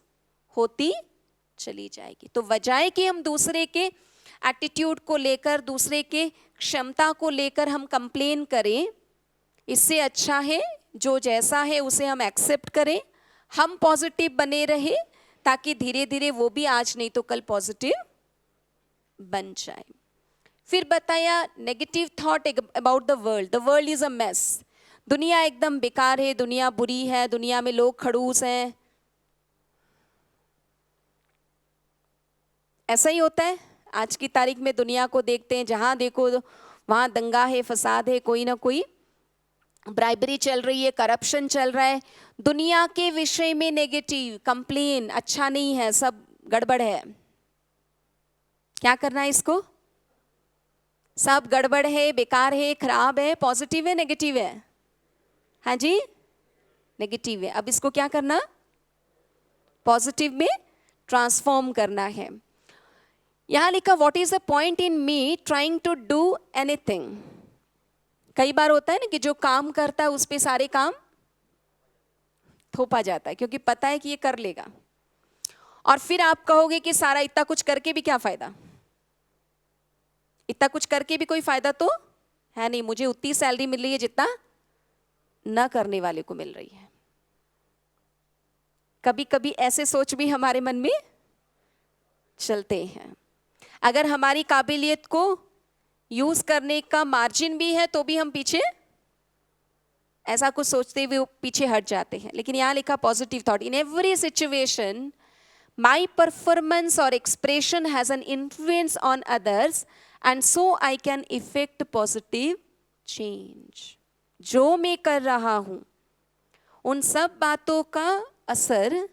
होती चली जाएगी। तो बजाय कि हम दूसरे के एटीट्यूड को लेकर, दूसरे के क्षमता को लेकर हम कंप्लेन करें, इससे अच्छा है जो जैसा है उसे हम एक्सेप्ट करें, हम पॉजिटिव बने रहे, ताकि धीरे धीरे वो भी आज नहीं तो कल पॉजिटिव बन जाए। फिर बताया negative thought about the world is a mess. दुनिया एकदम बेकार है, दुनिया बुरी है, दुनिया में लोग खड़ूस हैं। ऐसा ही होता है। आज की तारीख में दुनिया को देखते हैं, जहां देखो वहां दंगा है, फसाद है, कोई ना कोई ब्राइबरी चल रही है, करप्शन चल रहा है। दुनिया के विषय में नेगेटिव कंप्लेन, अच्छा नहीं है, सब गड़बड़ है। क्या करना है इसको? सब गड़बड़ है, बेकार है, खराब है। पॉजिटिव है नेगेटिव है? हाँ जी, नेगेटिव है। अब इसको क्या करना? पॉजिटिव में ट्रांसफॉर्म करना है। यहां लिखा what is the point in me trying to do anything. कई बार होता है ना कि जो काम करता है उस पे सारे काम थोपा जाता है, क्योंकि पता है कि ये कर लेगा। और फिर आप कहोगे कि सारा इतना कुछ करके भी क्या फायदा, इतना कुछ करके भी कोई फायदा तो है नहीं, मुझे उतनी सैलरी मिल रही है जितना न करने वाले को मिल रही है। कभी कभी ऐसे सोच भी हमारे मन में चलते हैं। अगर हमारी काबिलियत को यूज करने का मार्जिन भी है तो भी हम पीछे ऐसा कुछ सोचते हुए पीछे हट जाते हैं। लेकिन यहां लिखा positive thought, in every situation my performance और expression has an influence on others and so I can effect positive change. जो मैं कर रहा हूं उन सब बातों का असर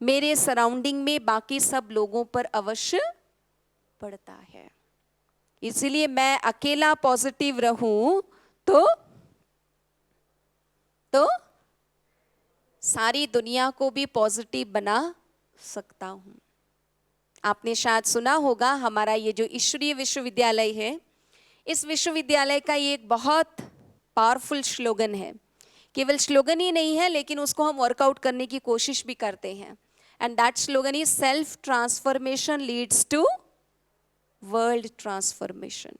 मेरे सराउंडिंग में बाकी सब लोगों पर अवश्य पड़ता है। इसलिए मैं अकेला पॉजिटिव रहूं तो सारी दुनिया को भी पॉजिटिव बना सकता हूं। आपने शायद सुना होगा, हमारा ये जो ईश्वरीय विश्वविद्यालय है, इस विश्वविद्यालय का ये एक बहुत पावरफुल स्लोगन है। केवल स्लोगन ही नहीं है, लेकिन उसको हम वर्कआउट करने की कोशिश भी करते हैं। And that slogan is self transformation leads to world transformation.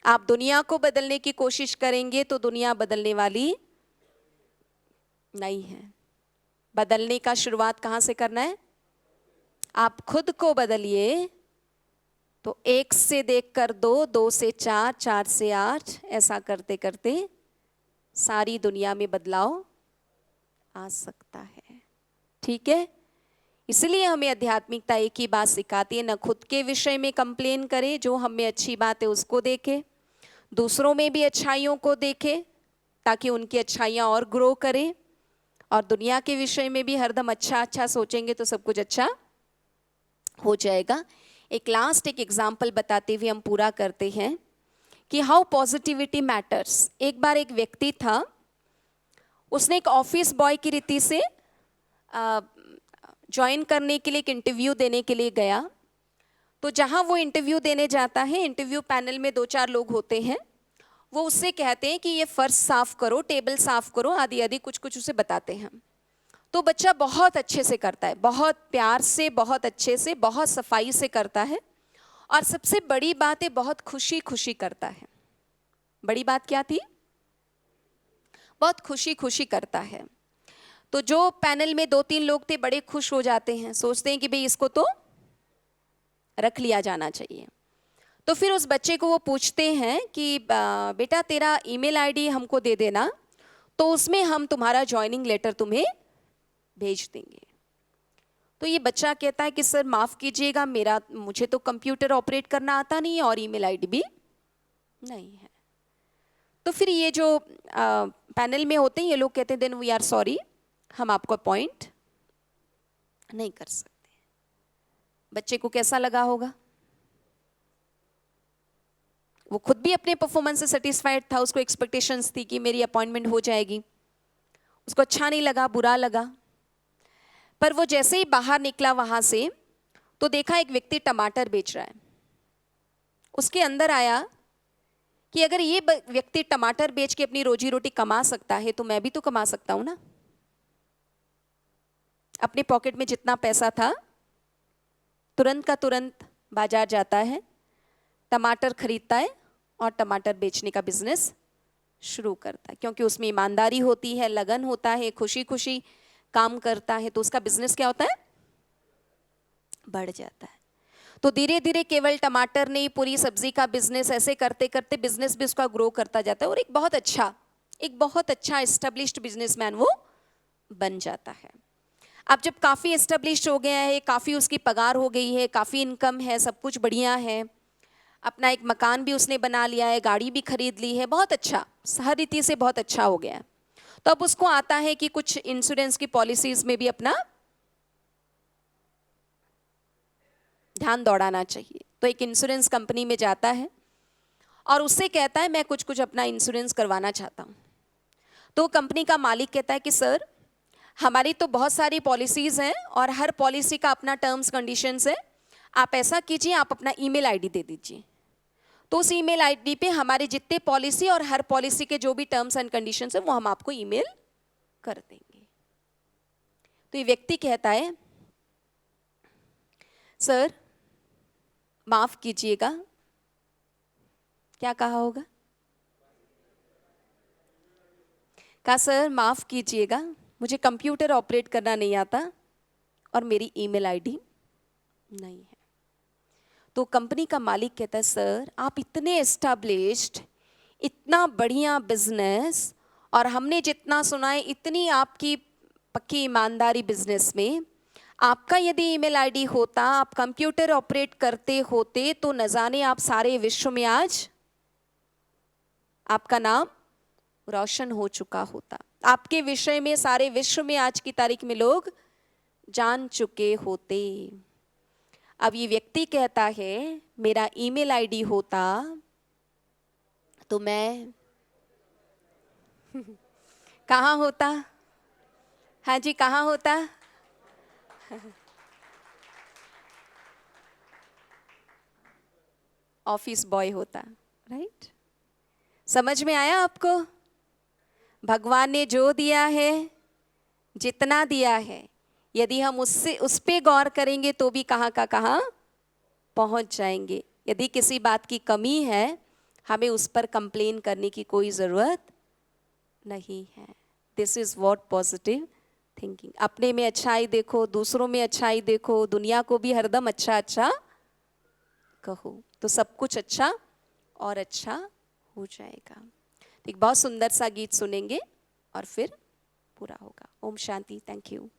आप दुनिया को बदलने की कोशिश करेंगे तो दुनिया बदलने वाली नहीं है। बदलने का शुरुआत कहां से करना है? आप खुद को बदलिए तो 1 से देखकर 2, 2 से 4, 4 से 8, ऐसा करते करते सारी दुनिया में बदलाव आ सकता है। ठीक है, इसलिए हमें आध्यात्मिकता एक ही बात सिखाती है, न खुद के विषय में कंप्लेन करें, जो हम में अच्छी बात है उसको देखें, दूसरों में भी अच्छाइयों को देखें ताकि उनकी अच्छाइयाँ और ग्रो करें, और दुनिया के विषय में भी हरदम अच्छा अच्छा सोचेंगे तो सब कुछ अच्छा हो जाएगा। एक एग्जाम्पल बताते हुए हम पूरा करते हैं कि हाउ पॉजिटिविटी मैटर्स। एक बार एक व्यक्ति था, उसने एक ऑफिस बॉय की रीति से ज्वाइन करने के लिए एक इंटरव्यू देने के लिए गया। तो जहाँ वो इंटरव्यू देने जाता है, इंटरव्यू पैनल में 2-4 लोग होते हैं, वो उससे कहते हैं कि ये फर्श साफ करो, टेबल साफ करो, आदि आदि कुछ कुछ उसे बताते हैं। तो बच्चा बहुत अच्छे से करता है, बहुत प्यार से, बहुत अच्छे से, बहुत सफाई से करता है, और सबसे बड़ी बात है बहुत खुशी खुशी करता है। बड़ी बात क्या थी? बहुत खुशी खुशी करता है। तो जो पैनल में 2-3 लोग थे बड़े खुश हो जाते हैं, सोचते हैं कि भाई इसको तो रख लिया जाना चाहिए। तो फिर उस बच्चे को वो पूछते हैं कि बेटा तेरा ईमेल आईडी हमको दे देना, तो उसमें हम तुम्हारा ज्वाइनिंग लेटर तुम्हें भेज देंगे। तो ये बच्चा कहता है कि सर माफ़ कीजिएगा, मुझे तो कंप्यूटर ऑपरेट करना आता नहीं है और ईमेल आईडी भी नहीं है। तो फिर ये जो पैनल में होते हैं ये लोग कहते हैं देन वी आर सॉरी, हम आपको अपॉइंट नहीं कर सकते। बच्चे को कैसा लगा होगा? वो खुद भी अपने परफॉर्मेंस से सेटिस्फाइड था, उसको एक्सपेक्टेशंस थी कि मेरी अपॉइंटमेंट हो जाएगी। उसको अच्छा नहीं लगा, बुरा लगा। पर वो जैसे ही बाहर निकला वहां से, तो देखा एक व्यक्ति टमाटर बेच रहा है। उसके अंदर आया कि अगर ये व्यक्ति टमाटर बेच के अपनी रोजी रोटी कमा सकता है तो मैं भी तो कमा सकता हूं ना। अपने पॉकेट में जितना पैसा था तुरंत का तुरंत बाजार जाता है, टमाटर खरीदता है और टमाटर बेचने का बिजनेस शुरू करता है, क्योंकि उसमें ईमानदारी होती है, लगन होता है, खुशी खुशी काम करता है, तो उसका बिजनेस क्या होता है? बढ़ जाता है। तो धीरे धीरे केवल टमाटर नहीं, पूरी सब्जी का बिजनेस, ऐसे करते करते बिजनेस भी उसका ग्रो करता जाता है और एक बहुत अच्छा एस्टेब्लिश्ड बिजनेसमैन वो बन जाता है। अब जब काफ़ी एस्टेब्लिश्ड हो गया है, काफ़ी उसकी पगार हो गई है, काफ़ी इनकम है, सब कुछ बढ़िया है, अपना एक मकान भी उसने बना लिया है, गाड़ी भी खरीद ली है, बहुत अच्छा, हर रीति से बहुत अच्छा हो गया है। तो अब उसको आता है कि कुछ इंश्योरेंस की पॉलिसीज में भी अपना ध्यान दौड़ाना चाहिए। तो एक इंश्योरेंस कंपनी में जाता है और उससे कहता है मैं कुछ कुछ अपना इंश्योरेंस करवाना चाहता हूँ। तो कंपनी का मालिक कहता है कि सर हमारी तो बहुत सारी पॉलिसीज हैं और हर पॉलिसी का अपना टर्म्स कंडीशंस है, आप ऐसा कीजिए, आप अपना ईमेल आईडी दे दीजिए। तो उस ईमेल आईडी पे हमारे जितने पॉलिसी और हर पॉलिसी के जो भी टर्म्स एंड कंडीशंस है वो हम आपको ईमेल कर देंगे। तो ये व्यक्ति कहता है सर माफ कीजिएगा, क्या कहा होगा? कहा सर माफ कीजिएगा, मुझे कंप्यूटर ऑपरेट करना नहीं आता और मेरी ईमेल आईडी नहीं है। तो कंपनी का मालिक कहता है सर आप इतने एस्टैब्लिश्ड, इतना बढ़िया बिजनेस, और हमने जितना सुना है इतनी आपकी पक्की ईमानदारी बिजनेस में, आपका यदि ईमेल आईडी होता, आप कंप्यूटर ऑपरेट करते होते तो न जाने आप सारे विश्व में आज आपका नाम रोशन हो चुका होता, आपके विषय में सारे विश्व में आज की तारीख में लोग जान चुके होते। अब ये व्यक्ति कहता है मेरा ईमेल आईडी होता तो मैं कहाँ होता? हाँ जी, कहाँ होता? ऑफिस बॉय होता, राइट? समझ में आया आपको? भगवान ने जो दिया है, जितना दिया है, यदि हम उस पे गौर करेंगे तो भी कहाँ का कहाँ पहुंच जाएंगे। यदि किसी बात की कमी है हमें उस पर कंप्लेन करने की कोई ज़रूरत नहीं है। This is what positive thinking. अपने में अच्छाई देखो, दूसरों में अच्छाई देखो, दुनिया को भी हरदम अच्छा अच्छा कहो, तो सब कुछ अच्छा और अच्छा हो जाएगा। एक बहुत सुंदर सा गीत सुनेंगे और फिर पूरा होगा। ओम शांति। Thank you.